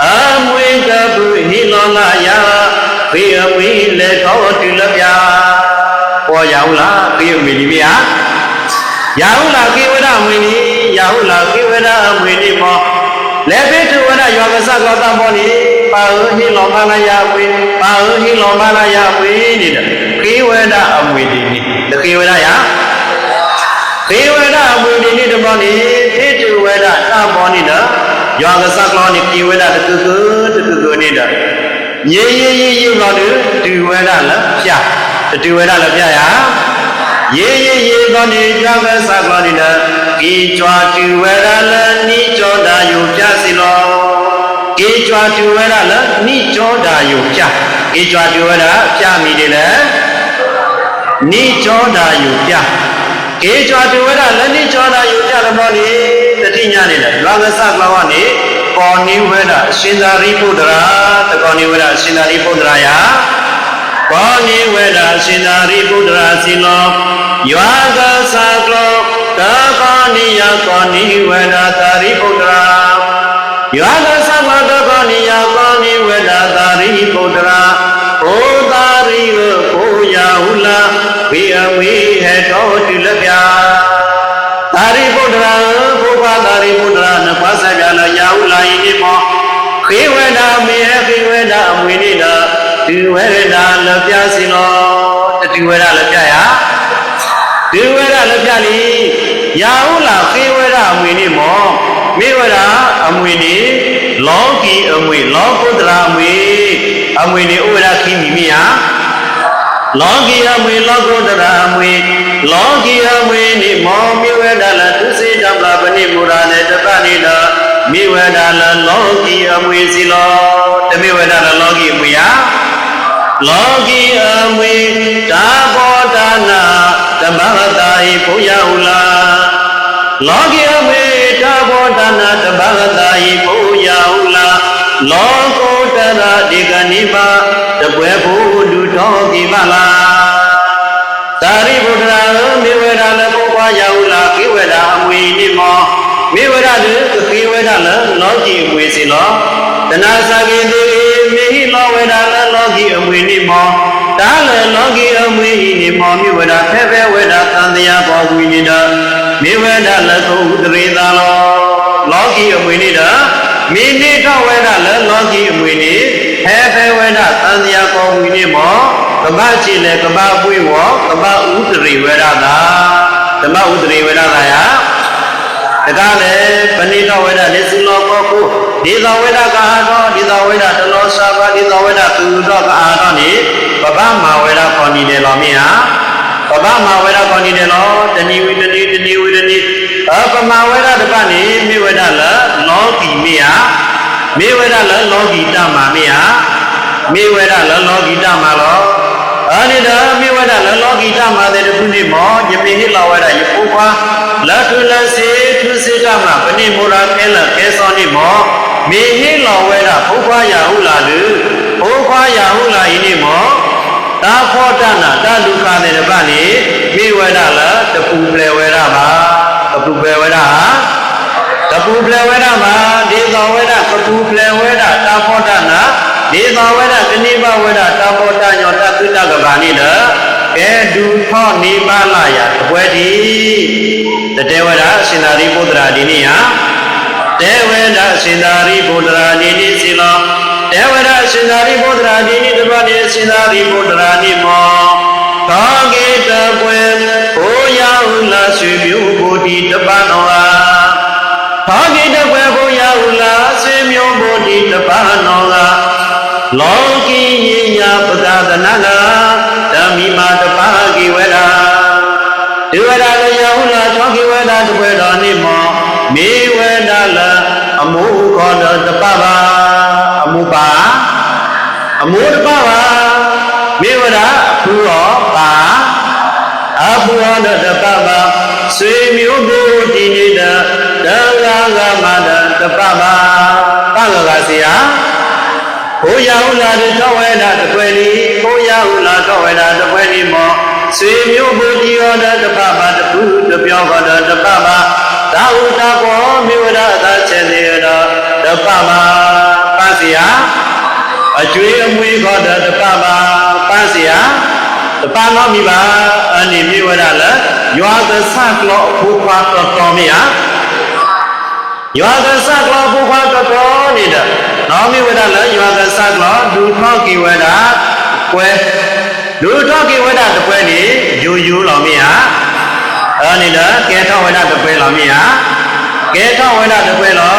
အမွေကပုဟိလောလာယာဘေအဝိလေကောတိလပြပေါ်ယာဟုလာဘေအဝိဒီမြာယာဟုလာကိဝဒမွေနီယာဟုလာကိဝဒမွေနီမောလေပိတုဝဒယောဂသကောတမောနိပါဟိလောမလာယဝေပါဟိလောမလာယဝေနေတဲ့ခေဝဒအမွေဒီနိတခေဝဒယခေဝဒအမွေဒီနိတမောနိပိတုဝဒတမောနိနယောဂသကောနိခေဝဒတကုနေတဲ့ရေလောတူဝဒလပြတူဝဒလပြယရေကောနိယောဂသကောနိနကိကြွာတူဝဒလနိကြောတာယုပြစီလောကိကြွာတူဝဒလနိကြောတာယုပြကိကြွာတူဝဒပြမိတယ်လေနိကြောတာယုပြကိကြွာတူဝဒလနိကြောတာယုပြရမောနိတတိညာနေလေလောကသကလောနိကောနိဝဒရှင်သာရိပုတ္တရာတကောနိဝဒရှင်သာရိပုတ္တရာယကောနိဝဒရှင်သာရိပုတ္တရာစီလောယောဂသကလောတကောနိယကောနိဝဒသာရိပုတ္တရာယောဂသကလောတကောနိယကောနိဝဒသာရိပုတ္တရာဘုသာရိဘုယာဟုလာဝိအဝိဟတောတိလပြသာရိပုတ္တရာဘုရားသာရိပုတ္တရာနဘာစပြလယာဟုလာယိနိမောခေဝဒမေခေဝဒအမွေနိနာဒီဝေဒလပြစီလောတဝေဒလပြယဒီဝေဒလပြလီယာဟုလာခေဝေဒအမွေနိမောမေဝဒအမွေနိလောကီအမွေလောကုတ္တရာအမွေနိဥဝဒခိမိမိယလောကီအမွေလောကုတ္တရာအမွေလောကီအမွေနိမောမေဝဒလသူစေတပလပနိမူရာနေတပနိဒမေဝဒလလောကီအမွေစီလောတမေဝဒလလောကီအမွေယလောကီအမွေတာဘောဒါနာဓမ္မတာဟိဘုရားဟုလာလောကီအမွေတာဘောဒါနာဓမ္မတာဟိဘုရားဟုလာလောကုတ္တရာဒီကနိပါတပွဲဘုဒ္ဓတော်ကိမလာသာရိပုတ္တရာမေဝဒလဘုရားယဟုလာကိဝဒအမွေနိမောမေဝဒလေကိဝဒလလောကီအမွေစီလောတနာသကိတိမေဟိလောဝေဒလလောကီအမွေနိမောဒါလလောကီအမွေဟိနိမောမေဝဒဖေဖေဝေဒသံတရားဘောဝိနိဒမေဝဒလကုတရေသာလောကီအမွေနိဒမိနိထဝေဒလလောကီအမွေနိဖေဖေဝေဒသံတရားဘောဝိနိမောကမ္ဘာချီလေကမ္ဘာပွေဝောကမ္ဘာဥတရေဝေဒသာဓမ္မဥတရေဝေဒသာယဒါကလည်းပဏိတောဝေဒလေစုလောကောကုဒီသောဝေဒကာသောဒီသောဝေဒတလောစာပါဒီသောဝေဒသူတော်ကာသောနိပပမဝေဒခေါနိနေလောမိဟာပပမဝေဒခေါနိနေလောတဏိဝိတဏိတဏိဝိတဏိပမဝေဒတပနိမိဝေဒလလောကီမိဟာမိဝေဒလလောကီတမမိဟာမိဝေဒလလောကီတမလောအနိဒမိဝေဒလလောကီတမတဲ့ခုနိမောယမိဟိလောဝေဒယပုပ္ပလထုလစေထုစေတမပဏိမူရာခဲလခဲစောနိမောမေဟိလောဝေဒဘုရားယဟုလာလူဘုရားယဟုလာယိနိမောတာဖောတနာတလူကာတဲ့တပနိမိဝေဒလတပူပလေဝေဒပါတပူပလေဝေဒဟာတပူပလေဝေဒမှာဒီသောဝေဒကပူပလေဝေဒတာဖောတနာ ဒေသဝေဒတဏိဘဝေဒတဘောတညောတသုတကဘာနိလကဲဒုထောနေပါလာယတပွဲတိတတေဝေဒရှင်သာရိပုတ္တရာဒီနိယတေဝေဒရှင်သာရိပုတ္တရာဒီနိစီလောတေဝေဒရှင်သာရိပုတ္တရာဒီနိတပတိရှင်သာရိပုတ္တရာနိမောသောကေတပွေဘိုးယောက်လာရွှေမြူဘုဒ္ဓတပနောဟာသောကေတပွေဘိုးယောက်လာရွှေမြူဘုဒ္ဓတပနောဟာလောကီညညာပဒသနနာဓမ္မိမာတပါကိဝေဒဒီဝေဒလယောက်လာသောကိဝေဒတပွေတော်နိမောမေဝေဒလအမှုခောတတပပါအမှုပါအမှုတပပါမေဝဒအဖူရောပါအဖူရောတပပါဆွေမျိုးတို့ဒီနေတဲ့တန်ခါကမတတပပါပကကဆရာဘိုးရဟုလာတော်ဝေဒတပွဲလီဘိုးရဟုလာတော်ဝေဒတပွဲလီမောဆွေမျိုးဘုဒီရောတပပါတခုတပြောကတပပါသာဝတကောမေဝဒသာချက်နေတော်တပပါပါဆရာအကျွေးအမွေခေါ်တဲ့တပပါပန်းเสียတပနောမိပါအနေမိဝရလရွာသဆကလောဘုခွာတော်တော်မြာရွာသဆကလောဘုခွာတော်တော်နေတဲ့နောမိဝရလရွာသဆကလောဒုထောကိဝဒကွယ်ဒုထောကိဝဒတပွဲနေယူယူလောမြာအနေနဲ့ကဲထောဝဒတပွဲလောမြာကဲထောဝဒတပွဲလော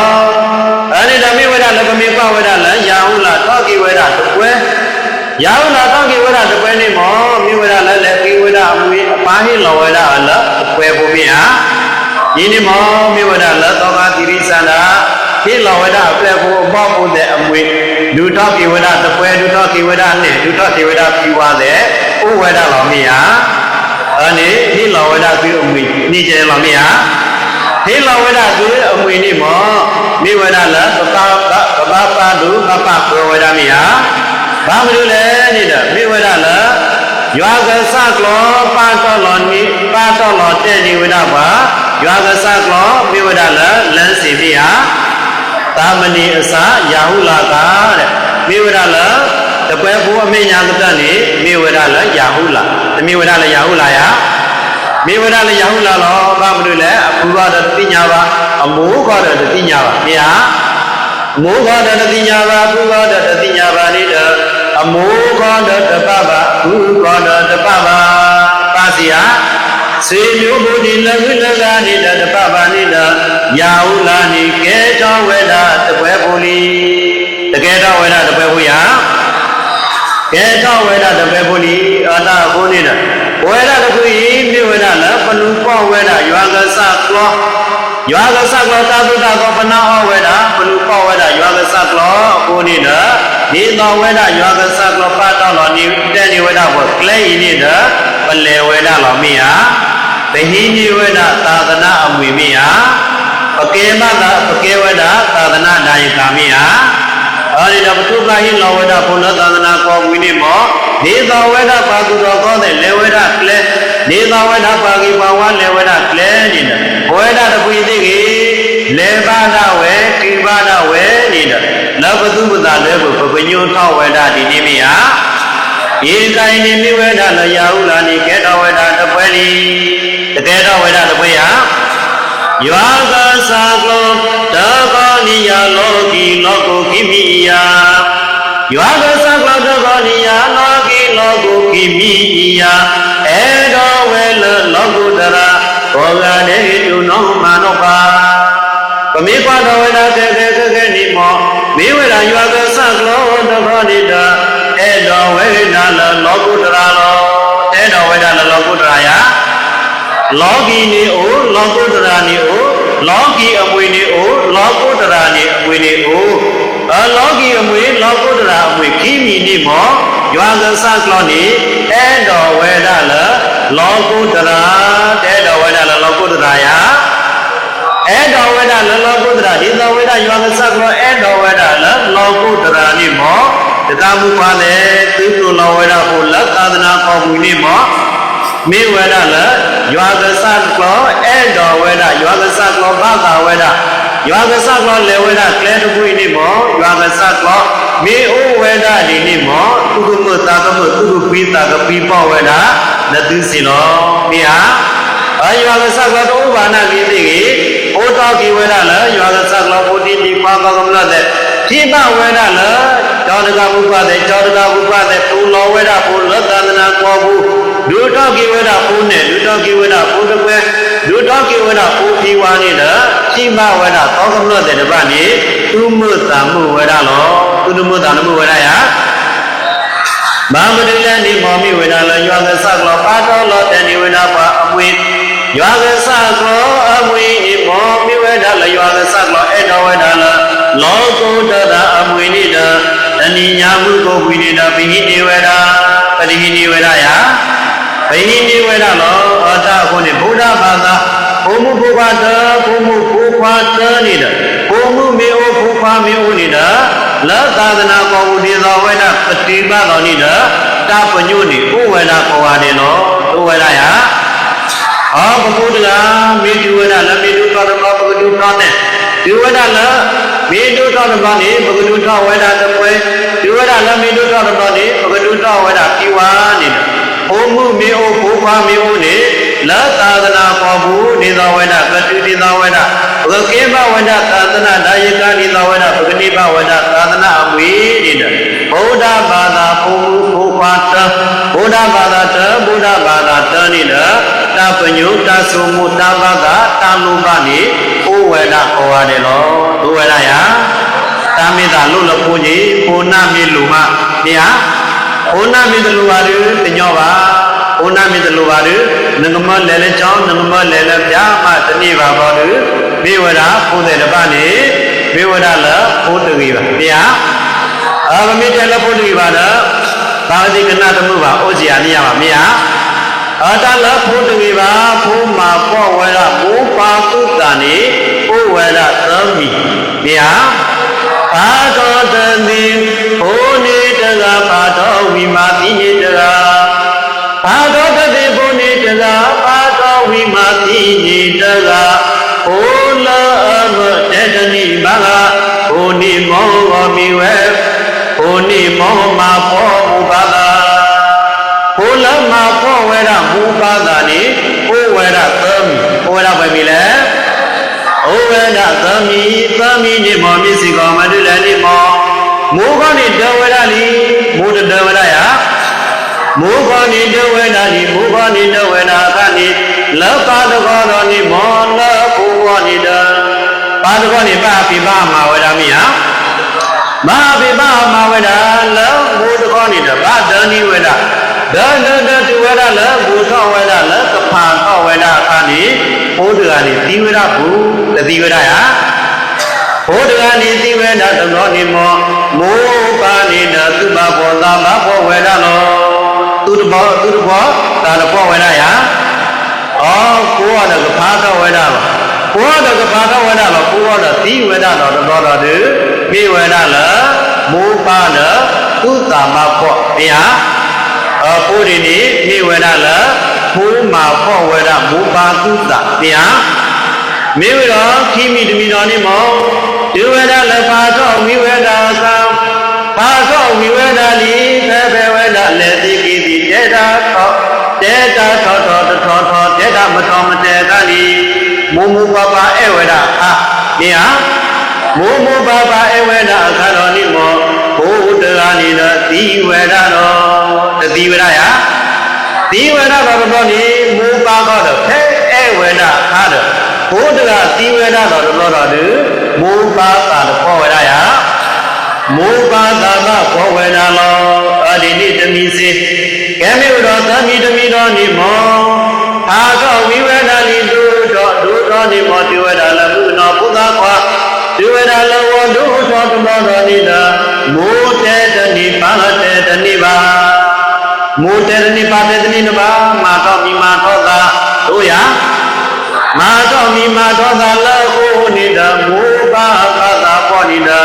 အနေနဲ့မိဝဒလကမေပဝဒလရာဟုလာသောကိဝဒတပွဲရာဟုလာသောကိဝဒတပွဲနေမောမိဝဒလလည်းကိဝဒအမွေအပါဟိလောဝဒအလပွဲဖို့မြာယင်းနေမောမိဝဒလသောကတိရိသန္တာဟိလောဝဒအပွဲဖို့အပေါ့ဖို့တဲ့အမွေဒုထောကိဝဒတပွဲဒုထောကိဝဒနဲ့ဒုထောကိဝဒပြီးွားတဲ့ဥဝဒလောမြာအနေဟိလောဝဒပြီးအမွေနေကြလောမြာဟိလောဝဒပြီးအမွေနေမောမိဝဒလသတကပပါဒုပပကောဝဒမိယဘာမလို့လဲနေတဲ့မိဝဒလရွာကဆကလောပါတော်လောနိပါတော်လောတဲ့နေဝဒပါရွာကဆကလောမိဝဒလလန်းစီမိယသာမဏေအစာရာဟုလာကတဲ့မိဝဒလတပွဲဘူးအမေညာကတ္တနေမိဝဒလရာဟုလာတမိဝဒလရာဟုလာယမေဝဒလရာဟုလာလောဘာမလို့လဲအပူရတတိညာပါအမိုးခေါ်တဲ့တတိညာပါမြာအမိုးခေါ်တဲ့တတိညာပါပူခေါ်တဲ့တတိညာပါနေတာအမိုးခေါ်တဲ့တပပါပူခေါ်တဲ့တပပါပါစီယာစေမျိုးဘုဒ္ဓလကုလကနေတဲ့တပပါနေတာရာဟုလာနေကဲတော်ဝေဒတပွဲပူလီတကယ်တော်ဝေဒတပွဲပူရာကဲတော်ဝေဒတပွဲပူလီအတာဘုနေတာဝေဒတခုဤမြေဝေဒလပလူပေါဝေဒရွာကဆကလောရွာကဆကလောတာတုတကောပနာဝေဒပလူပေါဝေဒရွာကဆကလောကိုနေတာဒီတော်ဝေဒရွာကဆကလောပါတော်လောနိတဲ့နေဝေဒဘောကလဲဤနေတာပလေဝေဒလောမိယတဟိနိဝေဒသာသနာအမွေမိယပကေမတာပကေဝေဒသာသနာဒါယကာမိယအဲဒီတော့ပထုကဟိလောဝေဒဘုလသာသနာကောဝိနိမောဒေသဝေဒပါကုတော်ကောတဲ့လေဝေဒကလဲဒေသဝေဒပါကိပါဝလေဝေဒကလဲနေတဲ့ဝေဒတပွေသိကေလေပါဒဝေကိပါဒဝေနေတဲ့လောကတုပ္ပတာလဲကိုပပညုထောဝေဒဒီနိမိယဧကိုင်နိမိဝေဒလရာဟုလာနိကေတောဝေဒတပွဲလီတကယ်တော်ဝေဒတပွဲယရွာကသာကလောတကောနိယလောကီလောကုကိမိယရွာကသကလောတကောနိယလောကီလောကုကိမိယဧတောဝေလလောကုတရာဘောဂဒေတုနောမနောပါပမေကွာတော်ဝေဒတေကေနိမောမေဝေဒရွာကသကလောတကောနိတဧတောဝေဒလောကုတရာလောဧတောဝေဒလောကုတရာယလောကီနေအိုလောကုတရာနေအိုလောကီအမွေနေအိုလောကုတရာနေအမွေနေအိုလောကီအမွေလောကုတရာအမွေခိမိနေမောရွာကဆကလောနေဧတောဝေဒလလောကုတရာဧတောဝေဒလလောကုတရာယဧတောဝေဒလလောကုတရာဒီသောဝေဒရွာကဆကလောဧတောဝေဒလလောကုတရာနေမောတကမှုပါလေသူတုလောဝေဒဘုလသာသနာပေါ်ဘူးနေမောမေဝေဒလရွာကဆကလောဧတောဝေဒရွာကဆကလောဘာသာဝေဒ ရွာကစားကလေဝဲတာကလဲတပွေးနေမောရွာကစားကမေအိုဝဲတာဒီနေမောသူကမတာကမသူကပြီးတာကပြီးပေါ့ဝဲတာလက်သူစီလောမေဟာရွာကစားကတော့ဘာနာကြီးသိကြီးဩတော်ကြီးဝဲတာလေရွာကစားကဘုဒ္ဓဒီပါကကမလို့တဲ့ဒီပဝဲတာလေကျောတကဘုရားတဲ့ကျောတကဘုရားတဲ့ပူလောဝဲတာပူလသန္တနာကောဘူးဒုတော်ကြီးဝဲတာပူနဲ့ဒုတော်ကြီးဝဲတာပူတကွဲဒုတော်ကြီးဝဲတာပူပြီးဝါနေတာရှိမဝဲတာကောကမလို့တဲ့တပတ်နေသူမှုသာမှုဝဲတာလောသူမှုသာမှုဝဲတာရဘာမတိလည်းဒီမော်မိဝဲတာလောရွာကစားကလောပါတော်လောတဲ့နေဝဲတာပါအမွေရွာကစားကလောအမွေဒီမော်မိဝဲတာလောရွာကစားကလောအဲ့တော်ဝဲတာလောလောကုတ္တရာအမွေနေတာတဏိညာမှုကိုဝိနေတာဘိဟိနေဝဲတာပတိဟိနေဝဲတာယဘိဟိနေဝဲတာလောအတခုနေဘုရားဘာသာဘုံမှုဘုရားတဘုံမှုဘုရားတနေတာဘုံမှုမေဩဘုရားမေဩနေတာလောသာသနာပေါ်ဝိသောဝဲတာပတိပါတော်နေတာတပညုနေဥဝဲတာပေါ်ရတယ်လောဥဝဲတာယဘုဒ္ဓကမေတုဝဲတာလမေတုတော်တော်ဘုဒ္ဓတော်နဲ့ဒီဝဲတာလမေတုတော်တော်နေဘဂတုတော်ဝဲတာတပွဲဒီဝဲတာလမေတုတော်တော်နေဘဂတုတော်ဝဲတာပြီးဝါနေတာဘုံမှုမေဩဘုရားမေဩနေလောသာသနာပေါ်ဘူးနေသောဝဲတာပတိနေသောဝဲတာဘဂကေဘဝဲတာသာသနာဒါယကနေသောဝဲတာဘဂနိဘဝဲတာသာသနာအမွေနေတာဗုဒ္ဓဘာသာဘုံမှုဘုရားတဗုဒ္ဓဘာသာတဗုဒ္ဓဘာသာတနေတာတပညုတဆုမှုတဘာသာတလူပနေဩဝဲတာဟောရတယ်လောဩဝဲတာယတာမေတာလို့လဖို့ကြီးဘုနာမေလူမနေဟာဘုနာမေတလူပါရတညောပါဘုနာမေတလူပါရနငမလဲလဲချောင်းနငမလဲလဲပြာမတနေ့ပါဘောတူမေဝရာဘုတဲ့တပတ်နေမေဝရာလဘုတ္တဝီပါနေဟာဗမေတလဘုတ္တဝီပါတော့ဘာတိကနာတမှုပါဩဇီယာနေရပါမေဟာတလဘုတ္တဝီပါဘုမာပောဝရဘုပါတုတ္တနေဩဝရသမီနေဟာဘာတော်တမိဘုနေတကဘာတော်ဝိမာတိညတကဘာတော်တတိဘုနေတကဘာတော်ဝိမာတိညတကဘုလာမတေတနိဘာဘုနေမောဝမိဝေဘုနေမောမဖောမူပါသာဘုလမဖောဝေရမူပါသာနိဘုဝေရသမီဘုဝေရပဲပြီလေဩဝဲဒသမီသမီနေမောမြစ်စီကောမတုလည်းနေမောမိုးကောနေတဝဲရလီမိုးတဝဲရယမိုးကောနေတဝဲရလီမိုးကောနေတဝဲရခဏိလောပါတကောတော်နေမောလောဘူဝနေတပါတကောနေပါပိပါမဝဲရမိယမပိပါမဝဲရလောမိုးတကောနေတပါဒဏိဝဲရဒဏတဝဲရလောဘူသောဝဲရလောကဖာသောဝဲရခဏိဘုဒ္ဓကနေသီဝရဘူးတတိဝရယဘုဒ္ဓကနေသီဝရတော်နေမောမိုးပါနေတာသူမဘောသာမဘောဝေဒလောသူတဘောသာတဘောဝေဒယကိုရတဲ့ကဖာတော်ဝေဒလောကိုရတဲ့ကဖာတော်ဝေဒလောကိုရတဲ့သီဝရတော်တော်တူမိဝေဒလမိုးပါလသူတာမဘောဘုရားဘုဒ္ဓနေမိဝေဒလဘုမာဖောဝရမူပါတုတတရားမေဝရောခိမိတမိတော်နေမောဒီဝရလပါသောဝိဝဒာသံပါသောဝိဝဒာလီဖေဖေဝဒလေတိကိတိတေတာထောတေတာထောထောထောထောတေတာမထောမတေကလီမူမူပါပါဧဝဒအာနေဟာမူမူပါပါဧဝဒအခါတော်နိမောဘုဒ္ဓရာနိတတိဝရတော်တတိဝရယဒီဝရဘာဘောနိမူပါတော့ဖဲဧဝရဟာတော့ဘုဒ္ဓကဒီဝရတော်တော်တူမူပါတာဘောဝရယမူပါတာဘောဝရလောအဒီနိတမိစေကဲမေတော်သမီတမိတော်နိမောအာသောဝိဝရလီဒုတော်နိမောဒီဝရလဘုနောဘုသာခွာဒီဝရလဝဒုတော်တော်နိနာမူတေတနိပါတေတနိပါမူတေနိပါတေတနိနဘာမာတော်မိမာတော်သာတို့ရမာတော်မိမာတော်သာလောဟုနေတာမူပါကသာပေါ်နေတာ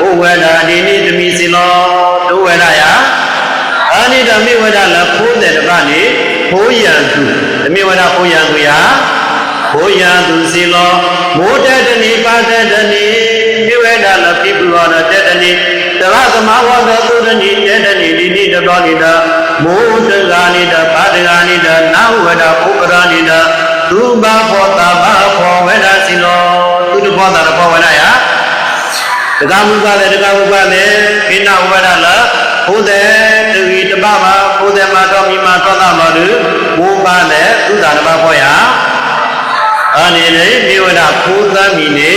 ဥဝေဒာဒီနိတမိစီလောတို့ဝေဒာယအာနိတမိဝေဒာလဖိုးတဲ့တပနေဖိုးရန်သူဓမိဝေဒဖိုးရန်သူယ ဘိုးရသူစီလောမိုးတတနီပါတတနီမိဝေဒလပိပုရောတတနီတရသမဝတသုတနီတတနီဒီနိတတော်နိတမိုးတဂာနိတပါတဂာနိတနာဝဒဥပရာနိတသူဘဘောတာဘဘောဝေဒစီလောသူတဘောတာတဘောဝေဒယတက္ကမုပလေတက္ကမုပလေခိနဝေဒလဘုသေတဝီတပမဘုသေမတော်မိမတော်သမတော်မိုးပါလေသူတာတပဘောယအနေနဲ့မြေဝဒဘုသမီနေ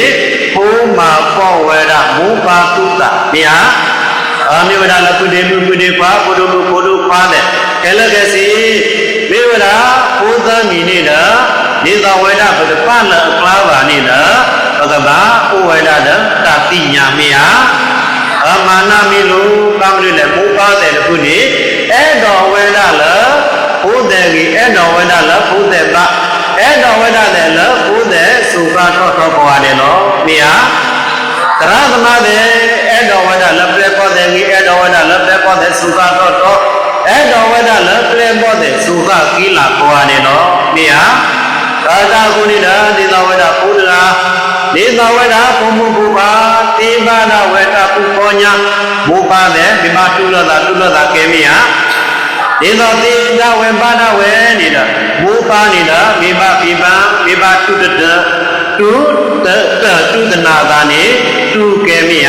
ဘုမာပောဝေဒမိုးပါသူတာမြာမြေဝဒလကုတေလူကုတေပါဘုဒ္ဓလူဘုဒ္ဓပါတဲ့ကဲလကစီမြေဝဒဘုသမီနေတာနေသောဝေဒဘုဒ္ဓပါလအကလာပါနေတာဘဂဗာဥဝေဒတတတိညာမြာမာနမီလူကံရလေမိုးပါတဲ့တခုနေအဲ့တော်ဝေဒလဘုသေကြီးအဲ့တော်ဝေဒလဘုသေပါအဲ့တော်ဝိဒတဲ့လဘုသေစုပါထောထောပေါ်ရတယ်နော်မြာတရသမတဲ့အဲ့တော်ဝိဒလပလက်ပေါ်တဲ့ကြီးအဲ့တော်ဝိဒလပလက်ပေါ်တဲ့စုပါထောထောအဲ့တော်ဝိဒလပလက်ပေါ်တဲ့စုပါကီလာပေါ်ရတယ်နော်မြာသာသာကုဏိတာဒေသဝိဒဘုဒ္ဓရာဒေသဝိဒဘုံမှုဘုပါတိပါဒဝေတပုပောညာဘုပါတဲ့ဒီမှာတုလတာကဲမြာဒေသောတိဒဝေပါဒဝေနေတာဘူပါနေတာမိဘပိပံမိဘတုတတတုတနာသာနေတုကဲမိယ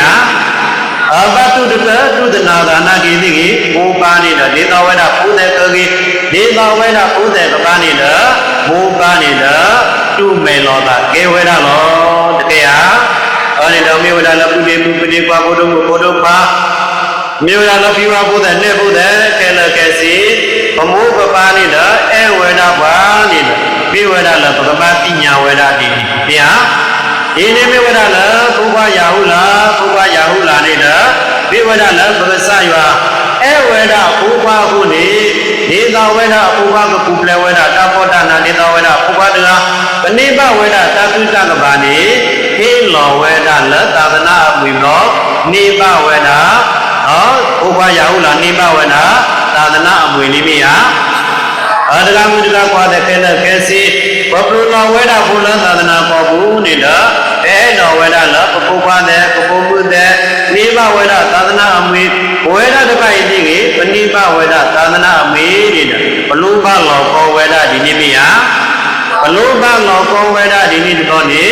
အဘတုတတတုတနာသာနာကိတိကိဘူပါနေတာဒေသောဝေဒဘုသေကကိဒေသောဝေဒဘုသေကပနေတာဘူပါနေတာတုမေလောတာကေဝေဒလောတကယ်ဟာအနေတော်မိဝေဒလပုတိပုပတိကွာဘုဒ္ဓဘုဒ္ဓပါမြေရလပိဝဘုဒ္ဓနဲ့ဘုဒ္ဓကဲလကဲစီဘမိုးပပါနေတာအဲဝေဒဘာနေတာပိဝေဒလပကပတိညာဝေဒတိဗျာဒီနေမြေဝေဒလဘုဘယာဟုလာနေတာပိဝေဒလပကဆယအဲဝေဒဘုဘဟုနေဒေသဝေဒဘုဘကပုပလေဝေဒတဘောဒနာဒေသဝေဒဘုဘတကပနိဗဝေဒတသုတကပါနေဟိလောဝေဒလသာသနာအမွေလောနိဗဝေဒဘုရားရဟုလာနိဗ္ဗာန်သာသနာအမွေလေးမြာအတကမုတကကွာတဲ့ခဲနဲ့ခဲစီဘပလူလောဝေဒဘုလားသာသနာပေါ်ဘူးနေတာအဲတော်ဝေဒလပပုပ္ပတဲ့ပပုမှုတဲ့နိဗ္ဗာန်ဝေဒသာသနာအမွေဝေဒတခိုင်တိကေပဏိပဝေဒသာသနာအမွေနေတာဘလူဘလောကောဝေဒဒီနိမြာဘလူဘလောကောဝေဒဒီနိတော်နေ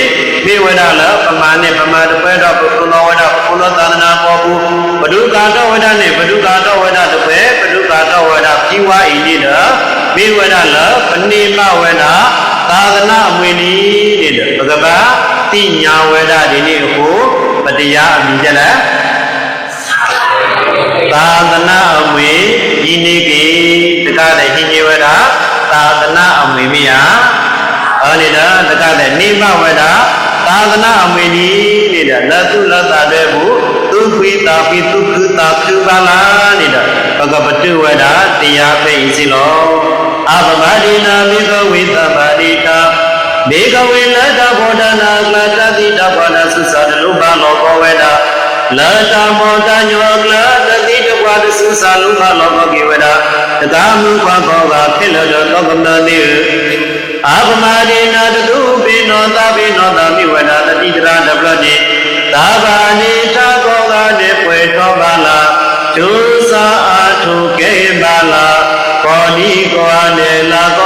မိဝေဒလပမာနဲ့ပမာတပွဲတော့ပုလောဝေဒပုလောသာသနာပေါ်ဘူးဘဒုကာတောဝေဒနဲ့ဘဒုကာတောဝေဒတပွဲဘဒုကာတောဝေဒပြီးဝါဤနေတာမိဝေဒလပဏိမဝေဒသာသနာအမွေနီတဲ့ဘဂဗာတိညာဝေဒဒီနေ့ကိုပတရားအမြင်ကြလားသာသနာအမွေဤနေ့ကေတကားတဲ့ဟိညေဝေဒသာသနာအမွေမြာနေတာတကားတဲ့နိဗ္ဗဝေဒသာသနာအမွေနီနေတာလတုလတတဲ့ဘူးသူခိတာပိသူခိတာပြုပါလားနေတာဘဂဝတုဝေဒတရားဖိစီလောအပမဒိနာမိကဝိသပါတိတာမေကဝေလတဘောဒနာကလတတိတဘောဒသုသတလူဘလောကဝေဒလတမောတညောကလတတိတဘောဒသုသလူဘလောကကိဝေဒတကာမုဘဘောကဖြစ်လတောကမနတိအပမဒိနာတတုပိနောသဗ္ဗေနောသမိဝေဒတတိတရာတပလတိသာဘာနိသာကောကနေပွေတော်ပါလားကျူစာအာထုကေပါလားကောဒီကောအနေလာကော